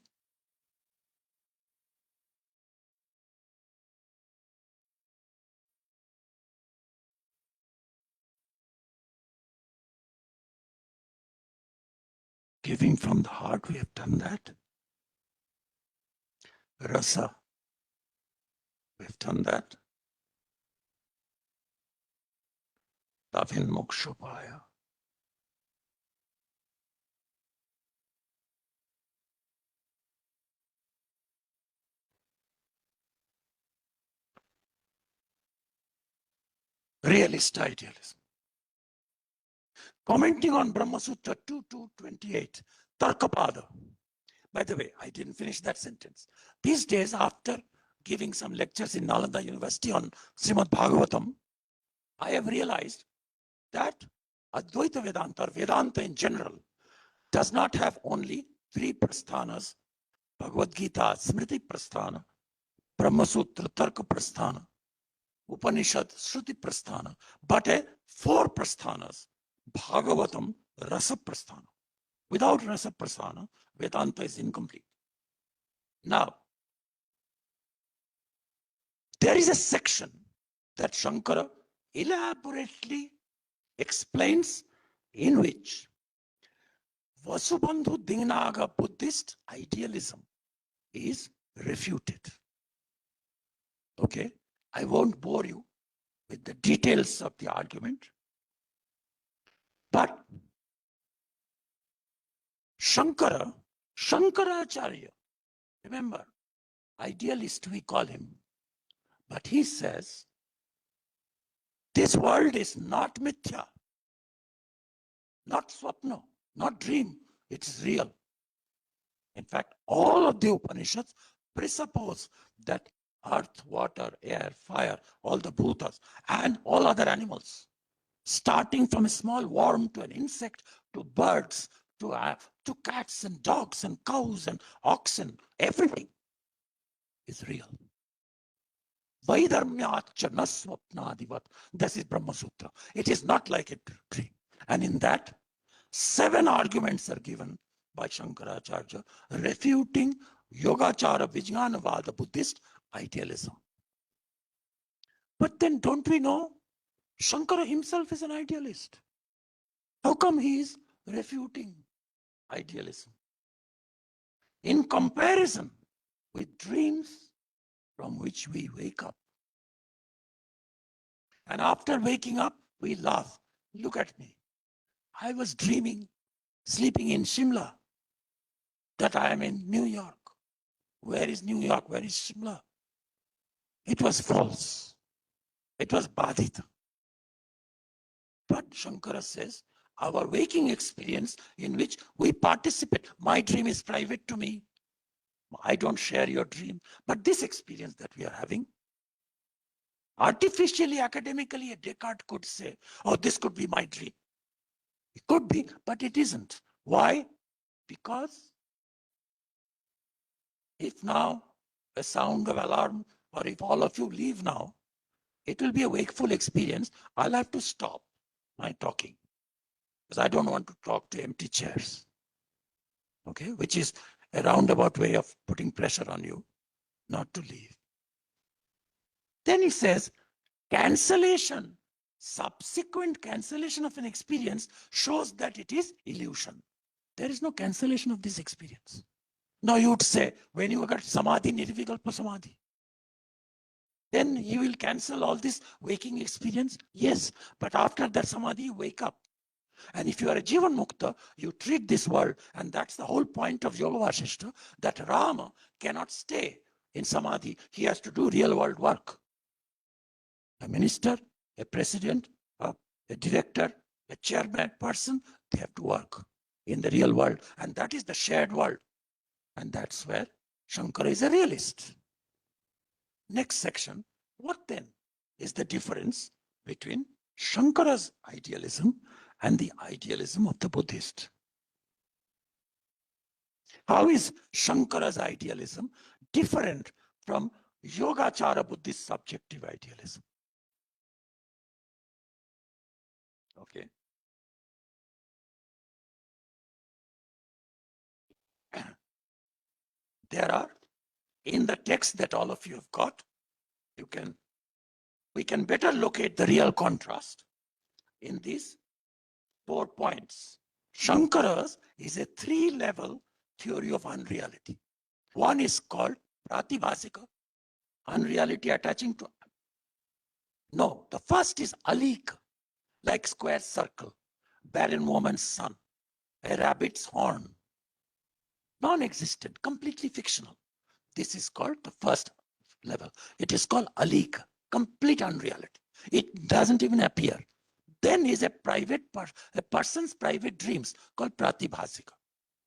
Giving from the heart, we have done that. Rasa, we have done that. Tavin mokshopaya. Realist idealism. Commenting on Brahma Sutra 2.2.28, Tarkapada. By the way, I didn't finish that sentence. These days, after giving some lectures in Nalanda University on Srimad Bhagavatam, I have realized that Advaita Vedanta, or Vedanta in general, does not have only three prasthanas: Bhagavadgītā, Smriti Prasthana, Brahma Sutra, Tarka Prasthana, Upanishad, Shruti Prasthana, but four prasthanas: Bhagavatam, Rasa Prasthana. Without Rasa Prasthana, Vedanta is incomplete. Now, there is a section that Shankara elaborately explains, in which Vasubandhu Dingnaga Buddhist idealism is refuted. Okay, I won't bore you with the details of the argument, but Shankaracharya, remember, idealist we call him, but he says this world is not mithya, not swapna, not dream, it's real. In fact, all of the Upanishads presuppose that earth, water, air, fire, all the bhutas, and all other animals, starting from a small worm to an insect, to birds, to cats and dogs and cows and oxen, everything is real. Vaidharmyacha na swapnadivat. This is Brahma Sutra. It is not like a dream. And in that, 7 arguments are given by Shankaracharya refuting Yogachara Vijnanavada Buddhist idealism. But then don't we know Shankara himself is an idealist? How come he is refuting idealism? In comparison with dreams from which we wake up. And after waking up, we laugh. Look at me. I was dreaming, sleeping in Shimla, that I am in New York. Where is New York? Where is Shimla? It was false. It was badita. But Shankara says, our waking experience in which we participate, my dream is private to me. I don't share your dream. But this experience that we are having, artificially, academically, a Descartes could say, oh, this could be my dream. It could be, but it isn't. Why? Because if now a sound of alarm, or if all of you leave now, it will be a wakeful experience. I'll have to stop my talking because I don't want to talk to empty chairs. Okay, which is a roundabout way of putting pressure on you not to leave. Then he says, cancellation, subsequent cancellation of an experience shows that it is illusion. there is no cancellation of this experience. Now you would say, when you got samadhi, nirvikalpa samadhi, then you will cancel all this waking experience? Yes, but after that samadhi, you wake up. And if you are a Jivan Mukta, you treat this world, and that's the whole point of Yoga Vasishta, that Rama cannot stay in samadhi. He has to do real world work. A minister, a president, a director, a chairman person, they have to work in the real world. And that is the shared world. And that's where Shankara is a realist. Next section, what then is the difference between Shankara's idealism and the idealism of the Buddhist? How is Shankara's idealism different from Yogacara Buddhist subjective idealism? Okay. There are, in the text that all of you have got, we can better locate the real contrast in these 4 points. Shankara's is a 3-level theory of unreality. One is called pratibhasika, unreality attaching to. No, the first is alika, like square circle, barren woman's son, a rabbit's horn. Non-existent, completely fictional. This is called the first level. It is called alika, complete unreality. It doesn't even appear. Then is a person's private dreams called pratibhasika.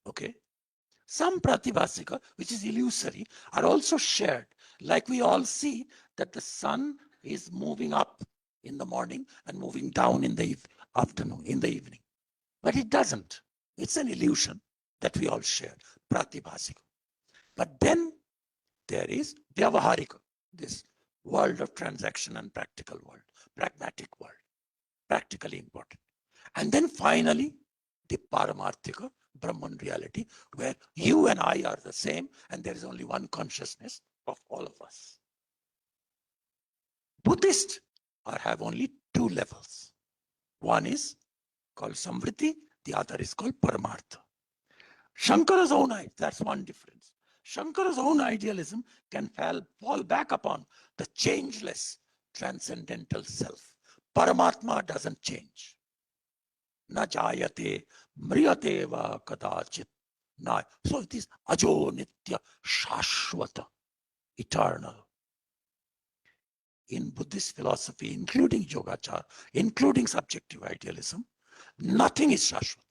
Okay. Some pratibhasika, which is illusory, are also shared. Like we all see that the sun is moving up in the morning and moving down in the afternoon, in the evening. But it doesn't. It's an illusion that we all share, pratibhasika. But then there is vyavaharika, this world of transaction and practical world, pragmatic world, practically important. And then finally, the paramarthika, Brahman reality, where you and I are the same, and there is only one consciousness of all of us. Buddhists have only 2 levels. One is called samvriti, the other is called paramartha. Shankara's own, that's one difference. Shankara's own idealism can fall back upon the changeless, transcendental self. Paramatma doesn't change. Na jayate, mriyate va kadachit. So it is ajo nitya shashvata, eternal. In Buddhist philosophy, including Yogacara, including subjective idealism, nothing is shashvat.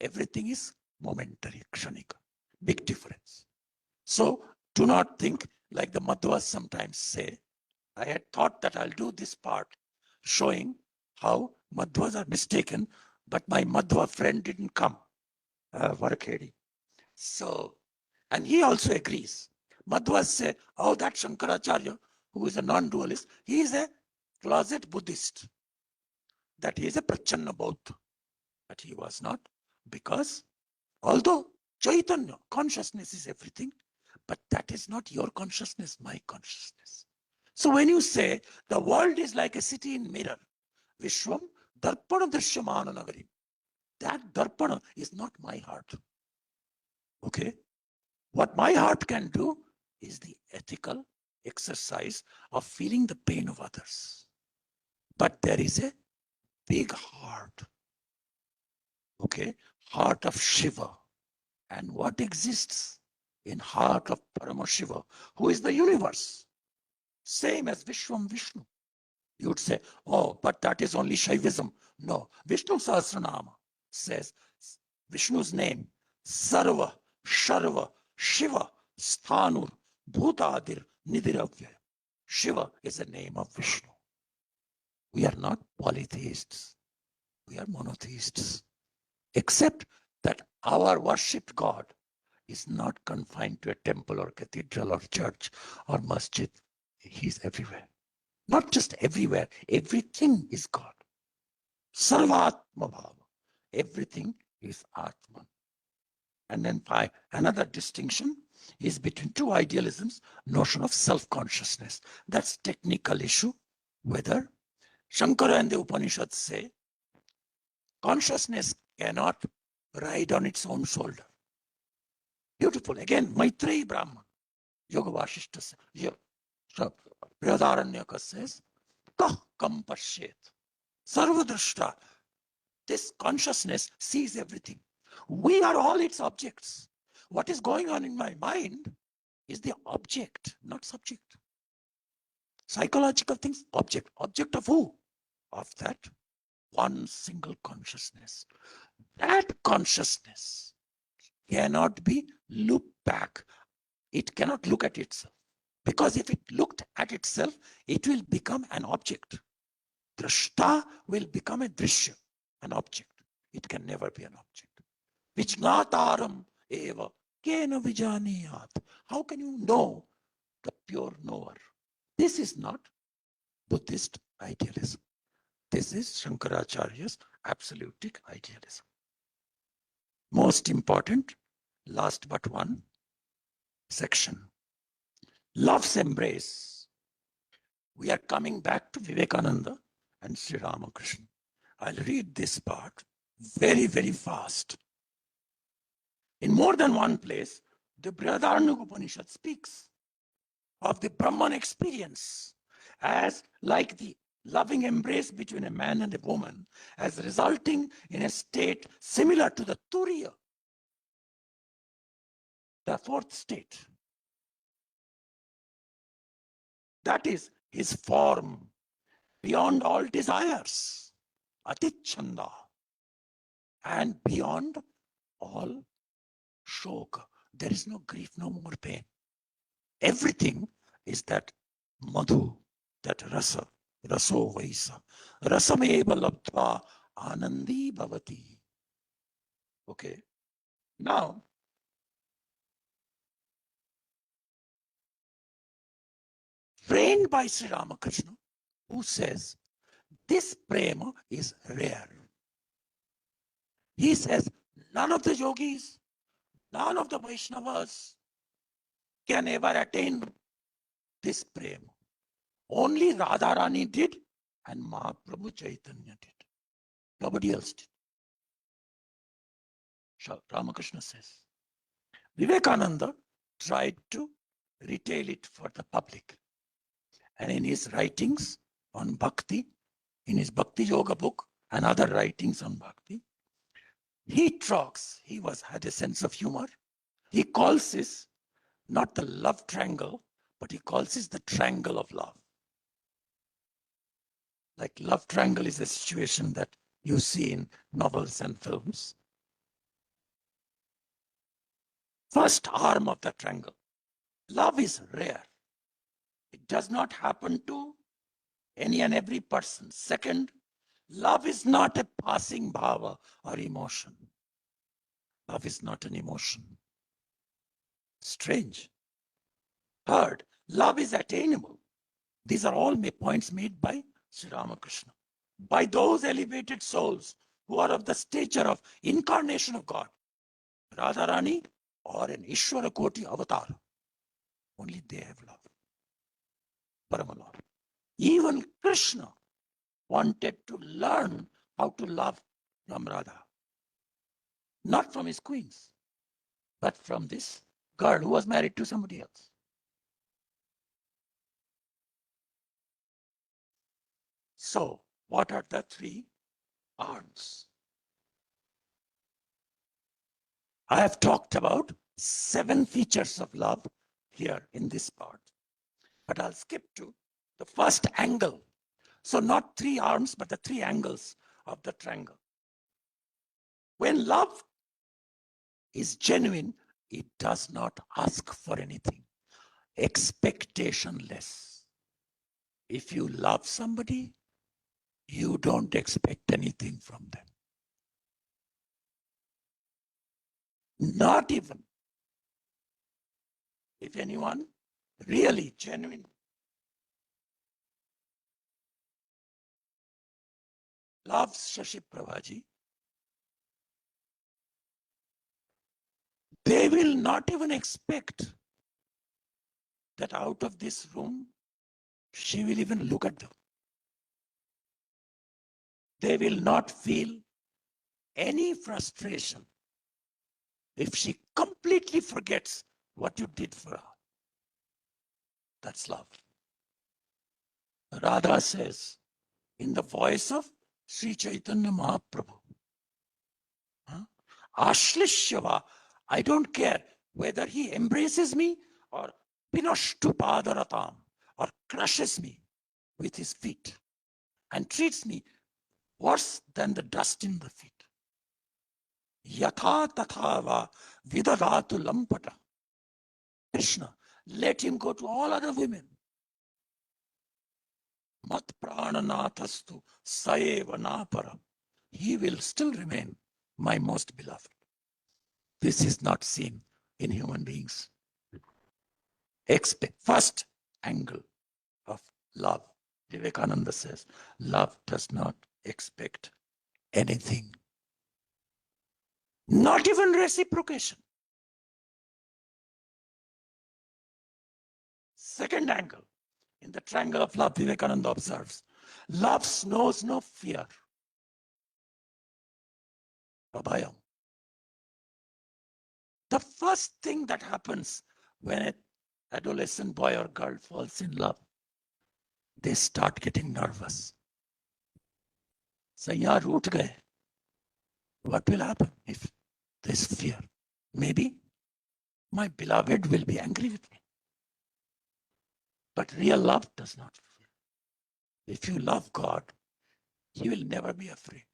Everything is momentary, kshanika. Big difference. So do not think like the Madhvas sometimes say. I had thought that I'll do this part showing how Madhvas are mistaken, but my Madhva friend didn't come, Varakhedi. So, and he also agrees. Madhvas say, oh, that Shankaracharya, who is a non-dualist, he is a closet Buddhist. That he is a Prachanna Bauddha. But he was not, because although Chaitanya, consciousness is everything, but that is not your consciousness, my consciousness. So when you say the world is like a city in mirror, Vishwam Darpana Drishyamana Nagari, that Darpana is not my heart. Okay? What my heart can do is the ethical exercise of feeling the pain of others. But there is a big heart. Okay? Heart of Shiva. And what exists in heart of Paramashiva, who is the universe? Same as Vishwam Vishnu. You would say, oh, but that is only Shaivism. No, Vishnu Sahasranama says Vishnu's name, Sarva, Sharva, Shiva, Sthanur, Bhutadir, Nidiravya. Shiva is the name of Vishnu. We are not polytheists. We are monotheists. Except that our worshipped God is not confined to a temple or cathedral or church or masjid. He's everywhere. Not just everywhere, everything is God. Sarvatma Bhava. Everything is Atman. And then another distinction is between 2 idealisms, notion of self-consciousness. That's technical issue, whether Shankara and the Upanishads say consciousness cannot ride on its own shoulder. Beautiful. Again, Maitreyi Brahman, Yoga Vasishta says, Bṛhadāraṇyaka says, Kah kam pashyet. Sarvadrashta. This consciousness sees everything. We are all its objects. What is going on in my mind is the object, not subject. Psychological things, object. Object of who? Of that one single consciousness. That consciousness cannot be looped back. It cannot look at itself. Because if it looked at itself, it will become an object. Drashta will become a drishya, an object. It can never be an object. Vijnataram eva kena vijaniyat. How can you know the pure knower? This is not Buddhist idealism. This is Shankaracharya's absolutic idealism. Most important, last but one section. Love's embrace. We are coming back to Vivekananda and Sri Ramakrishna. I'll read this part very, very fast. In more than one place, the Bṛhadāraṇyaka Upanishad speaks of the Brahman experience as like the loving embrace between a man and a woman, as resulting in a state similar to the Turiya, the fourth state. That is his form beyond all desires, atichanda, and beyond all shoka. There is no grief, no more pain. Everything is that madhu, that rasa, raso vaisa, rasameva labdva anandi bhavati. Okay. Now, trained by Sri Ramakrishna, who says this prema is rare. He says none of the yogis, none of the Vaishnavas can ever attain this prema. Only Radharani did and Mahaprabhu Chaitanya did. Nobody else did. Ramakrishna says. Vivekananda tried to retail it for the public. And in his writings on Bhakti, in his Bhakti Yoga book and other writings on Bhakti, he talks, had a sense of humor. He calls this not the love triangle, but he calls this the triangle of love. Like love triangle is a situation that you see in novels and films. First arm of the triangle. Love is rare. It does not happen to any and every person. Second, love is not a passing bhava or emotion. Love is not an emotion. Strange. Third, love is attainable. These are all points made by Sri Ramakrishna, by those elevated souls who are of the stature of incarnation of God, Radharani or an Ishvara Koti avatar. Only they have love. Paramalove. Even Krishna wanted to learn how to love from Radha. Not from his queens, but from this girl who was married to somebody else. So, what are the three arms? I have talked about 7 features of love here in this part. But I'll skip to the first angle. So not 3 arms, but the 3 angles of the triangle. When love is genuine, it does not ask for anything. Expectationless. If you love somebody, you don't expect anything from them. Not even if anyone really genuine loves Shashi Prabhaji, they will not even expect that out of this room, she will even look at them. They will not feel any frustration if she completely forgets what you did for her. That's love. Radha says in the voice of Sri Chaitanya Mahaprabhu, Ashlishyava, I don't care whether he embraces me or pinashtu padaratam, or crushes me with his feet and treats me worse than the dust in the feet. Yatha tathava vidadatu lampata. Krishna, let him go to all other women. Mat prananathastu saeva napara. He will still remain my most beloved. This is not seen in human beings. First angle of love, Vivekananda says, love does not expect anything. Not even reciprocation. Second angle, in the triangle of love, Vivekananda observes, love knows no fear. Abhayam. The first thing that happens when an adolescent boy or girl falls in love, they start getting nervous. So, yaar root gaye. What will happen if there's fear? Maybe my beloved will be angry with me. But real love does not fear. If you love God, you will never be afraid.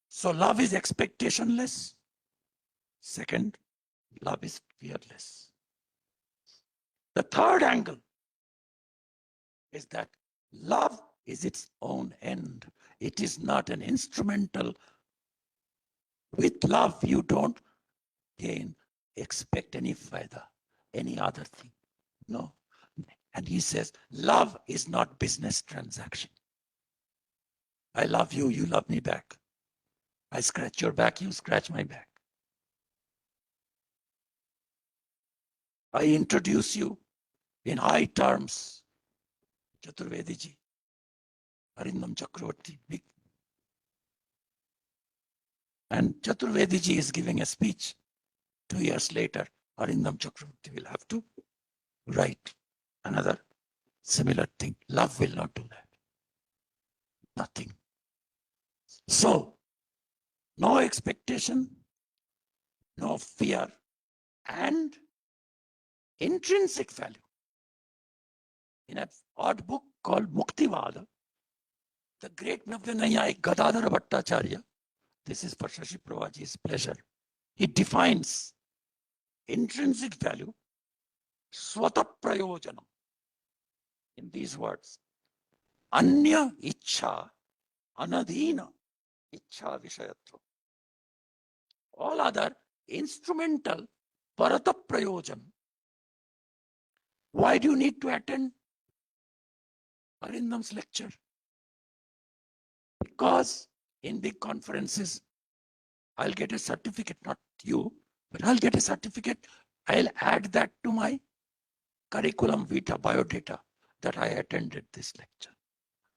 So love is expectationless. Second, love is fearless. The third angle is that love is its own end. It is not an instrumental. With love, you don't expect any further, any other thing. No. And he says, love is not business transaction. I love you, you love me back. I scratch your back, you scratch my back. I introduce you in high terms. Chaturvediji, Arindam Chakrabarti. And Chaturvediji is giving a speech. 2 years later, Arindam Chakrabarti will have to write another similar thing. Love will not do that. Nothing. So, no expectation, no fear, and intrinsic value. In an odd book called Muktivada, the great Navyanayayik Gadadhara Bhattacharya, this is for Shashi Prabhaji's pleasure, he defines intrinsic value, swata prayojanam, in these words: anya ichha anadhina ichha vishayatva. All other instrumental parata prayojan. Why do you need to attend Arindam's lecture? Because in big conferences, I'll get a certificate, not you, but I'll get a certificate. I'll add that to my curriculum vitae, biodata, that I attended this lecture.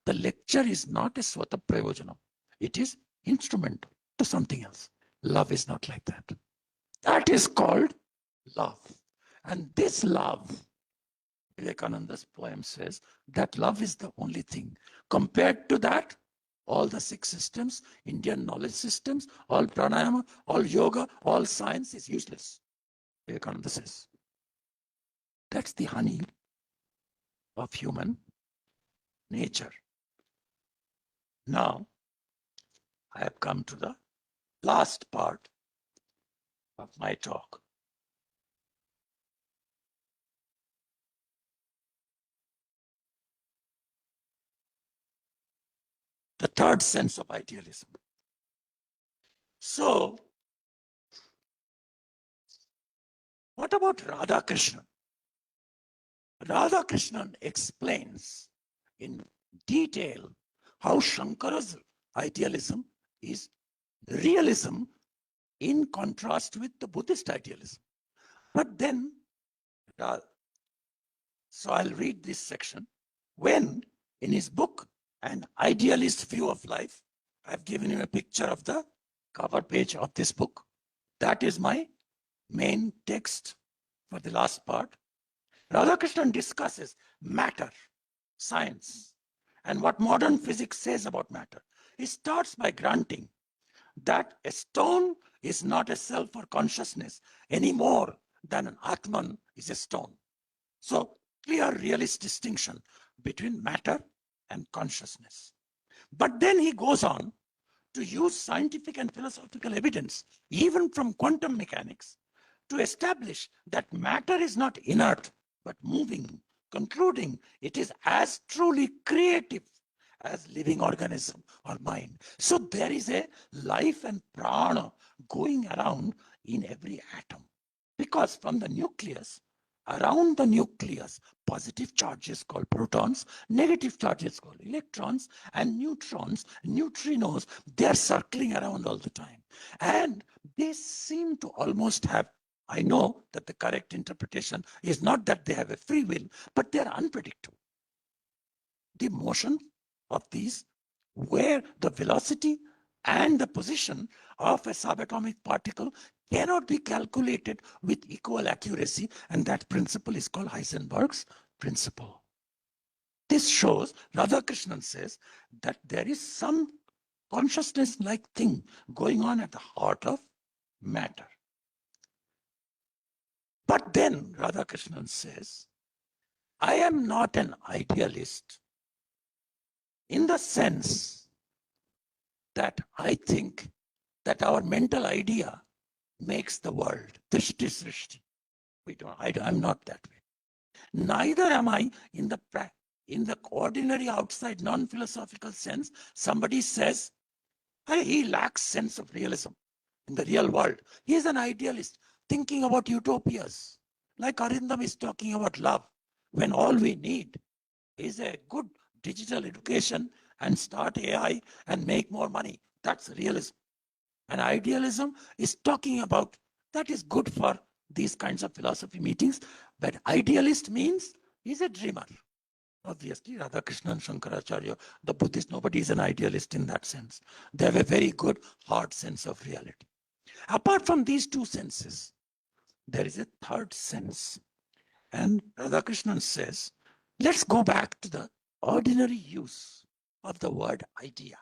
The lecture is not a swata prayojanam. It is instrumental to something else. Love is not like that. That is called love. And this love, Vivekananda's poem says, that love is the only thing. Compared to that, all the 6 systems, Indian knowledge systems, all pranayama, all yoga, all science is useless. Vivekananda says. That's the honey of human nature. Now, I have come to the last part of my talk. The third sense of idealism. So, what about Radhakrishnan? Radhakrishnan explains in detail how Shankara's idealism is realism in contrast with the Buddhist idealism. But then, so I'll read this section. When in his book, An Idealist View of Life, I've given you a picture of the cover page of this book. That is my main text for the last part. Radhakrishnan discusses matter, science, and what modern physics says about matter. He starts by granting that a stone is not a self or consciousness any more than an Atman is a stone. So, clear realist distinction between matter and consciousness. But then he goes on to use scientific and philosophical evidence, even from quantum mechanics, to establish that matter is not inert but moving, concluding it is as truly creative as living organism or mind. So there is a life and prana going around in every atom. Because from the nucleus, around the nucleus, positive charges called protons, negative charges called electrons, and neutrons, neutrinos, they're circling around all the time. And they seem to almost have, I know that the correct interpretation is not that they have a free will, but they're unpredictable. The motion of these, where the velocity and the position of a subatomic particle cannot be calculated with equal accuracy, and that principle is called Heisenberg's principle. This shows, Radhakrishnan says, that there is some consciousness-like thing going on at the heart of matter. But then Radhakrishnan says, I am not an idealist in the sense that I think that our mental idea makes the world. Drishti srishti. I'm not that way. Neither am I in the ordinary outside non-philosophical sense. Somebody says, hey, he lacks sense of realism in the real world. He is an idealist thinking about utopias. Like Arindam is talking about love, when all we need is a good digital education and start AI and make more money. That's realism. And idealism is talking about, that is good for these kinds of philosophy meetings, but idealist means he's a dreamer. Obviously, Radhakrishnan, Shankaracharya, the Buddhist, nobody is an idealist in that sense. They have a very good, hard sense of reality. Apart from these two senses, there is a third sense. And Radhakrishnan says, let's go back to the ordinary use of the word idea.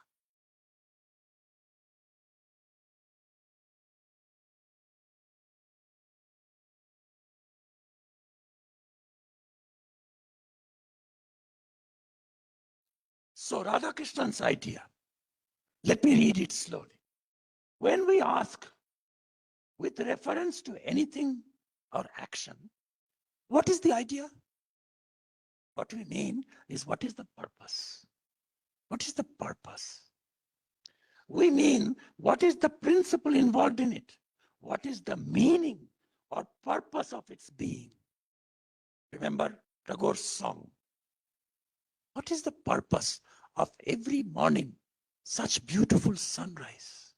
So Radhakrishnan's idea, let me read it slowly. When we ask with reference to anything or action, what is the idea? What we mean is, what is the purpose? What is the purpose? We mean, what is the principle involved in it? What is the meaning or purpose of its being? Remember Tagore's song. What is the purpose of every morning such beautiful sunrise?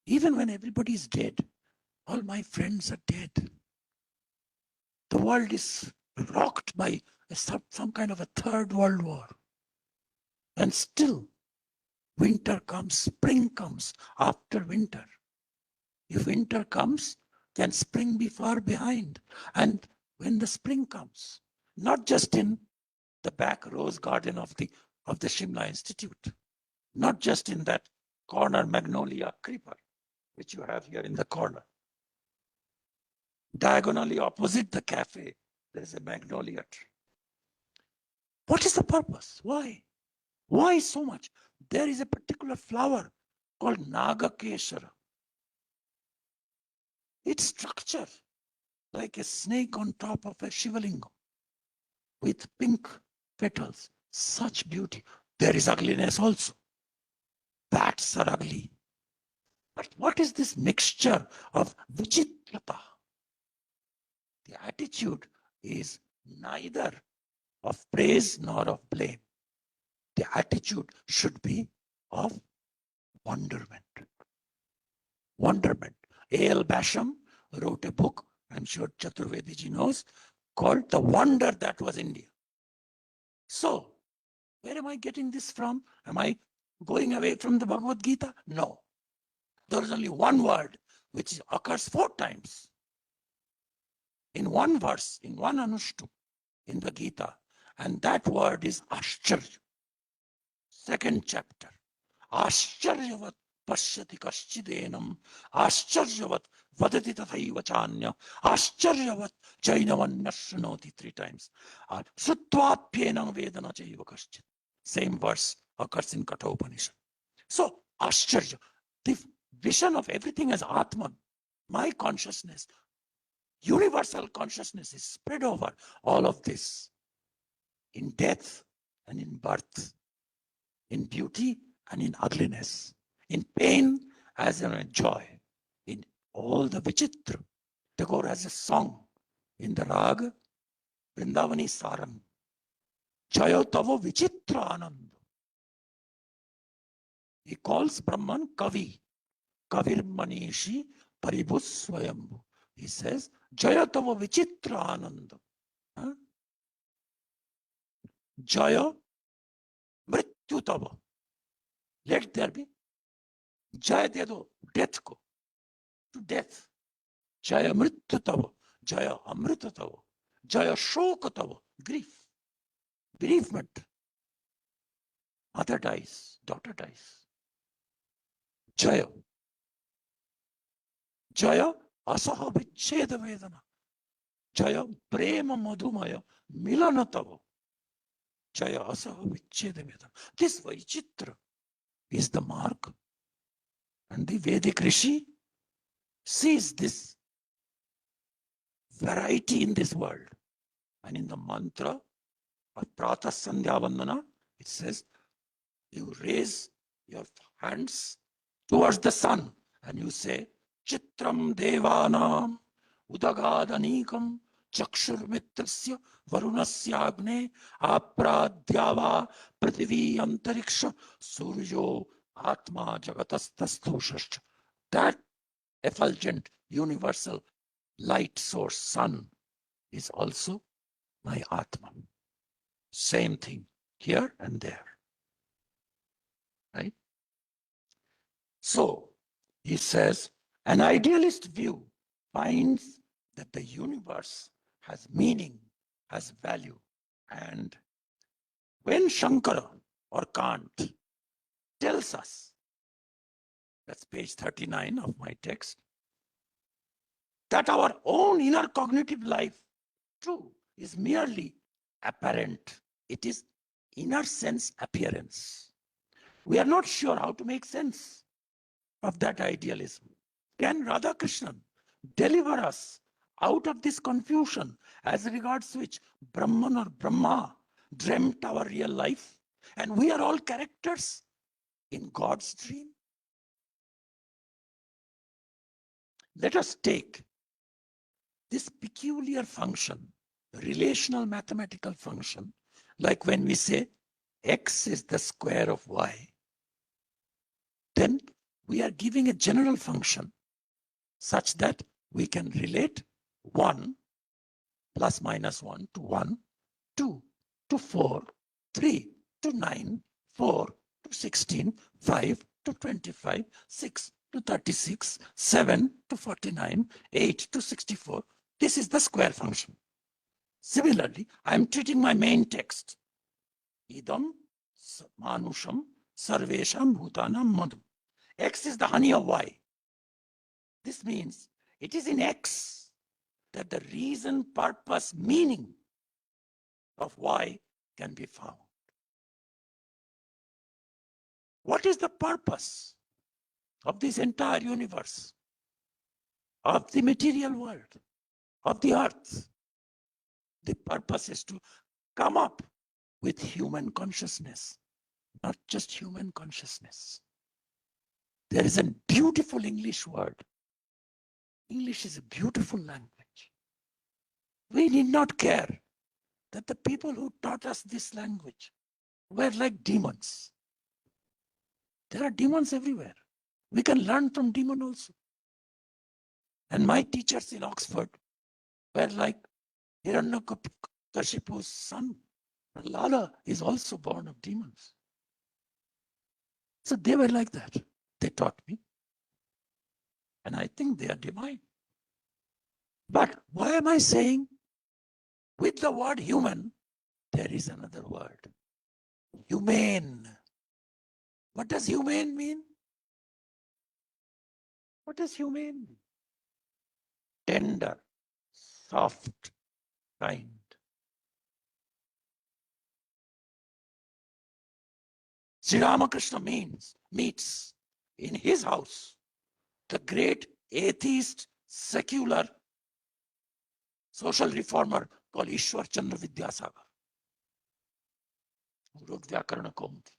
Even when everybody is dead, all my friends are dead. The world is rocked by some kind of a third world war. And still, winter comes, spring comes after winter. If winter comes, can spring be far behind? And when the spring comes, not just in the back rose garden of the Shimla Institute, not just in that corner magnolia creeper, which you have here in the corner. Diagonally opposite the cafe, there is a magnolia tree. What is the purpose? Why? Why so much? There is a particular flower called Nagakeshara. Its structure like a snake on top of a Shivalingam with pink petals. Such beauty. There is ugliness also. Bats are ugly. But what is this mixture of vichitrata? The attitude is neither of praise nor of blame. The attitude should be of wonderment. Wonderment. A.L. Basham wrote a book, I'm sure Chaturvediji knows, called The Wonder That Was India. So, where am I getting this from? Am I going away from the Bhagavad Gita? No. There is only one word which occurs 4 times in one verse, in one anushtum in the Gita. And that word is Ascharya. 2nd chapter. Ascharyavat pashyati kaschidenam, Ascharyavat vadati tathaiva chanya, Ascharyavat jainavanya shrunoti 3 times. Srutvapyenam vedana chaiva kaschit. Same verse occurs in Katha Upanishad. So, Ascharya, the vision of everything as Atman, my consciousness, universal consciousness is spread over all of this, in death and in birth, in beauty and in ugliness, in pain as in joy, in all the vichitra. Tagore has a song in the rag Vrindavani Sarang, Jaya Tavo Vichitra Anand. He calls Brahman Kavi, Kavir Manishi Paribhus Swayambhu. He says, Jaya Tava Vichitra Ananda. Jaya Mrityu Tava. Let there be. Jaya de do, death ko. To death. Jaya Mrityu Tava. Jaya Amrita Tava. Jaya Shoka Tava. Grief. Bereavement. Mother dies. Daughter dies. Jaya. Jaya Asaha Vicheda Vedana. Jaya Prema Madhumaya Milana Tava. Jaya Asaha Vicheda Vedana. This Vaichitra is the mark. And the Vedic Rishi sees this variety in this world. And in the mantra of Pratha Sandhya Vandana, it says, you raise your hands towards the sun and you say, Chitram Devanam Udagadanikam Chakshur Mitrasya Varunasya Agne Apradhyava Prithivi Antariksha Suryo Atma Jagatastasthushash. That effulgent universal light source, sun, is also my Atman. Same thing here and there. Right? So, he says, an idealist view finds that the universe has meaning, has value. And when Shankara or Kant tells us, that's page 39 of my text, that our own inner cognitive life, true, is merely apparent. It is inner sense appearance. We are not sure how to make sense of that idealism. Can Radhakrishnan deliver us out of this confusion as regards which Brahman or Brahma dreamt our real life? And we are all characters in God's dream. Let us take this peculiar function, relational mathematical function, like when we say x is the square of y, then we are giving a general function such that we can relate 1 plus minus 1 to 1, 2 to 4, 3 to 9, 4 to 16, 5 to 25, 6 to 36, 7 to 49, 8 to 64. This is the square function. Similarly, I am treating my main text. Idam manusham sarvesham bhutanam madhu. X is the honey of Y. This means it is in X that the reason, purpose, meaning of Y can be found. What is the purpose of this entire universe, of the material world, of the earth? The purpose is to come up with human consciousness, not just human consciousness. There is a beautiful English word. English is a beautiful language. We need not care that the people who taught us this language were like demons. There are demons everywhere. We can learn from demons also. And my teachers in Oxford were like Hiranyakashipu's son. Lala is also born of demons. So they were like that. They taught me. And I think they are divine. But why am I saying with the word human, there is another word, humane. What does humane mean? What does humane mean? Tender, soft, kind. Sri Ramakrishna meets in his house the great atheist, secular, social reformer called Ishwar Chandra Vidyasagar, who wrote Vyakarana Kaunti.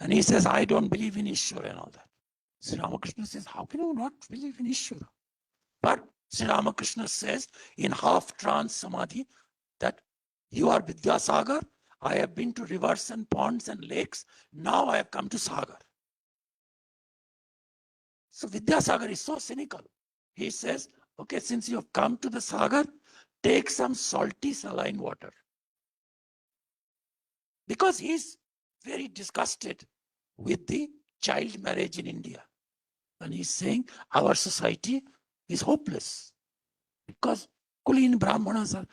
And he says, I don't believe in Ishwara and all that. Sri Ramakrishna says, how can you not believe in Ishwara? But Sri Ramakrishna says in half trance samadhi that you are Vidyasagar, I have been to rivers and ponds and lakes, now I have come to Sagar. So Vidyasagar is so cynical. He says, okay, since you have come to the Sagar, take some salty saline water. Because he's very disgusted with the child marriage in India. And he's saying our society is hopeless because Kulin Brahmanas are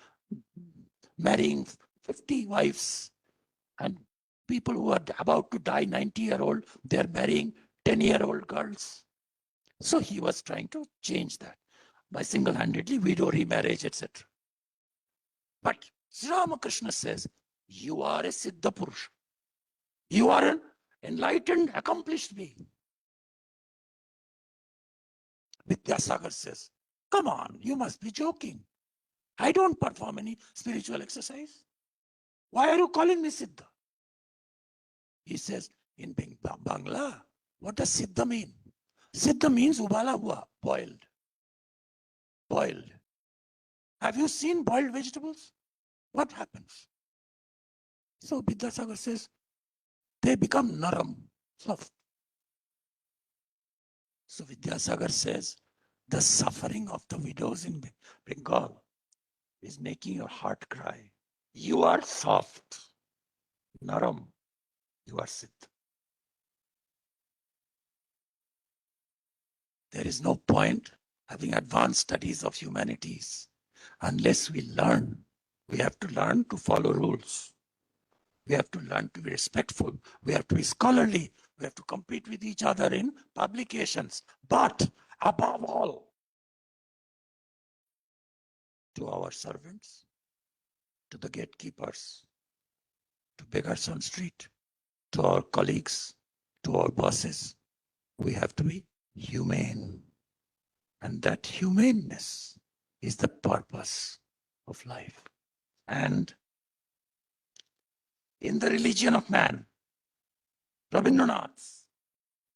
marrying 50 wives, and people who are about to die 90-year-old, they're marrying 10-year-old girls. So he was trying to change that by single-handedly widow remarriage, etc. But Sri Ramakrishna says, you are a Siddha Purusha. You are an enlightened, accomplished being. Vidyasagar says, come on, you must be joking. I don't perform any spiritual exercise. Why are you calling me Siddha? He says, in Bangla, what does Siddha mean? Siddha means ubala hua, boiled. Boiled. Have you seen boiled vegetables? What happens? So Vidyasagar says, they become naram, soft. So Vidyasagar says, the suffering of the widows in Bengal is making your heart cry. You are soft, naram, you are Siddha. There is no point having advanced studies of humanities unless we learn. We have to learn to follow rules. We have to learn to be respectful. We have to be scholarly. We have to compete with each other in publications. But above all, to our servants, to the gatekeepers, to beggars on street, to our colleagues, to our bosses, we have to be humane. And that humaneness is the purpose of life. And in the religion of man, Rabindranath's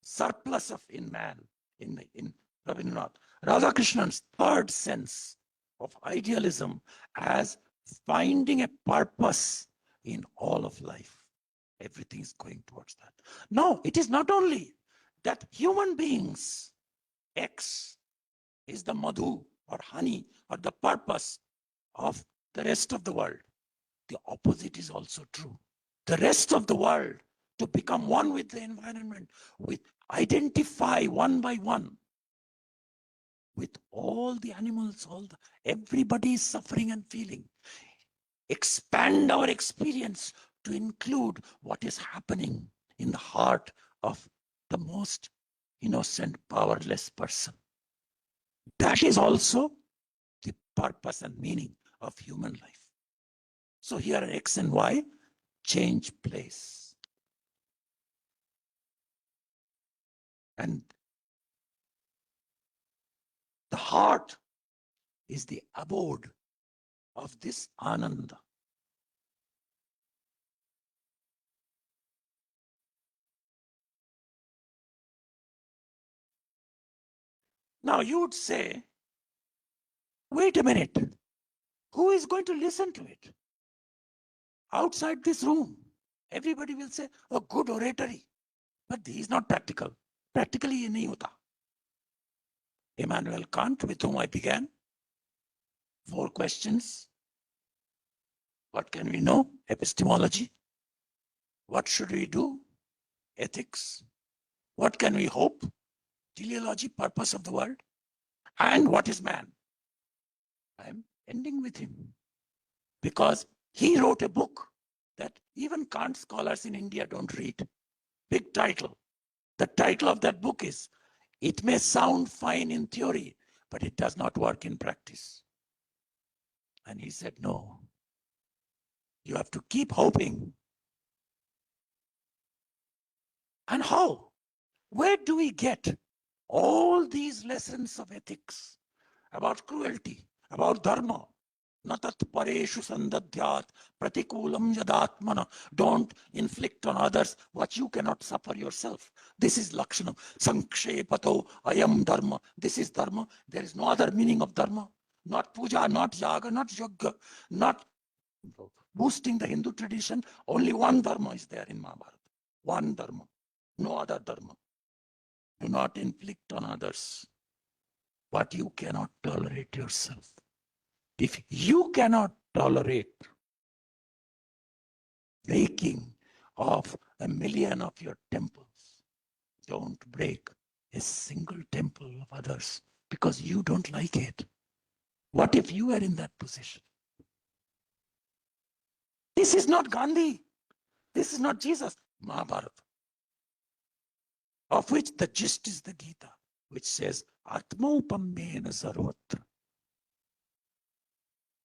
surplus of in man, in Rabindranath, Radhakrishnan's third sense of idealism as finding a purpose in all of life. Everything is going towards that. No, it is not only that human beings, X is the madhu or honey or the purpose of the rest of the world. The opposite is also true. The rest of the world to become one with the environment, with identify one by one with all the animals, everybody is suffering and feeling. Expand our experience to include what is happening in the heart of the most innocent, powerless person. That is also the purpose and meaning of human life. So here are X and Y, change place. And the heart is the abode of this Ananda. Now you would say, wait a minute, who is going to listen to it? Outside this room, everybody will say, oh, good oratory. But he is not practical. Practically, ye nahi hota. Immanuel Kant, with whom I began, 4 questions. What can we know? Epistemology. What should we do? Ethics. What can we hope? teleology, purpose of the world, and what is man. I'm ending with him because he wrote a book that even Kant scholars in India don't read. Big title. The title of that book is, "It may sound fine in theory, but it does not work in practice." And he said, no, you have to keep hoping. And how? Where do we get all these lessons of ethics about cruelty, about dharma? Natat pareshu sandadhyat pratikulam yadatmana. Don't inflict on others what you cannot suffer yourself. This is lakshanam. Sankshepato ayam dharma. This is dharma. There is no other meaning of dharma. Not puja, not yaga, not yoga, not boosting the Hindu tradition. Only one dharma is there in Mahabharata. One dharma. No other dharma. Do not inflict on others what you cannot tolerate yourself. If you cannot tolerate breaking of 1,000,000 of your temples, don't break a single temple of others because you don't like it. What if you are in that position? This is not Gandhi. This is not Jesus. Mahabharata, of which the gist is the Gita, which says, Atmaupamena sarvatra.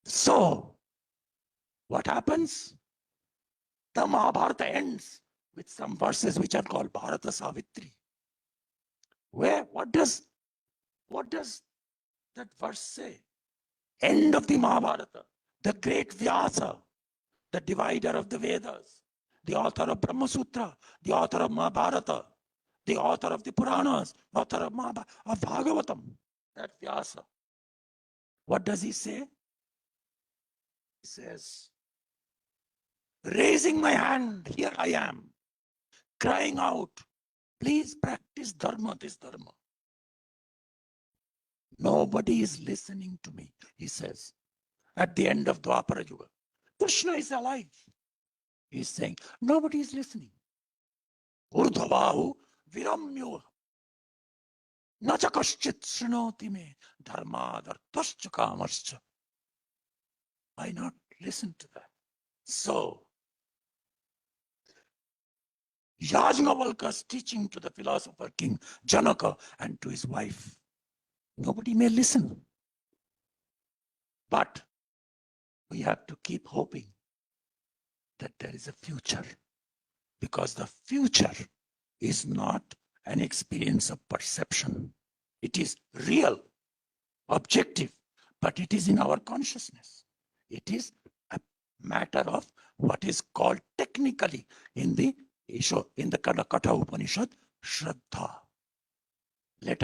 So, what happens? The Mahabharata ends with some verses which are called Bharata Savitri. What does that verse say? End of the Mahabharata. The great Vyasa, the divider of the Vedas, the author of Brahma Sutra, the author of Mahabharata, the author of the Puranas, author of Bhagavatam, that Vyasa. What does he say? He says, raising my hand, here I am, crying out, please practice dharma, this dharma. Nobody is listening to me, he says. At the end of Dwapara Yuga, Krishna is alive. He's saying, nobody is listening. Urdhavahu viramyo nacha kaschit srinoti me dharmadarthascha kamascha. Why not listen to that? So, Yajnavalkya's teaching to the philosopher King Janaka and to his wife. Nobody may listen. But we have to keep hoping that there is a future. Because the future is not an experience of perception. It is real, objective, but it is in our consciousness. It is a matter of what is called technically in the Katha Upanishad, Shraddha. Let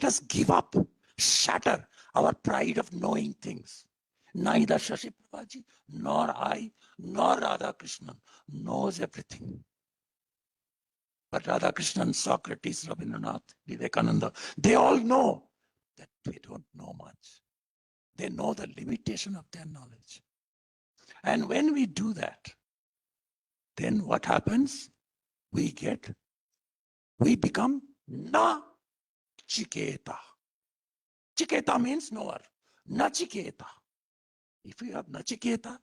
us give up, shatter our pride of knowing things. Neither Shashi Prabhaji, nor I, nor Radhakrishnan knows everything. But Radhakrishnan, Socrates, Rabindranath, Vivekananda, they all know that we don't know much. They know the limitation of their knowledge. And when we do that, then what happens? We become na-chiketa. Chiketa means knower. Nachiketa. If you have Nachiketa,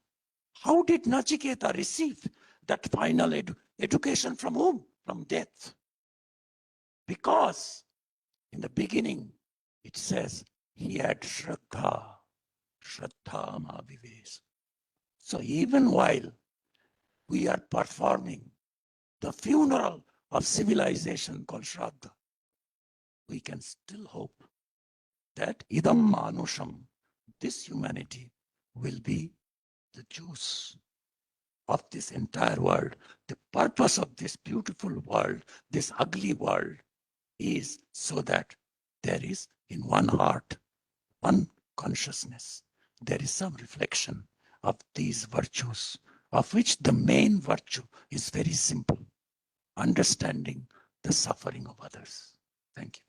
how did Nachiketa receive that final education from whom? From death. Because in the beginning, it says he had Shraddha. Shraddha ma vives. So even while we are performing the funeral of civilization called Shraddha, we can still hope that idam manusham, this humanity, will be the juice of this entire world. The purpose of this beautiful world, this ugly world, is so that there is in one heart, one consciousness, there is some reflection of these virtues, of which the main virtue is very simple: understanding the suffering of others. Thank you.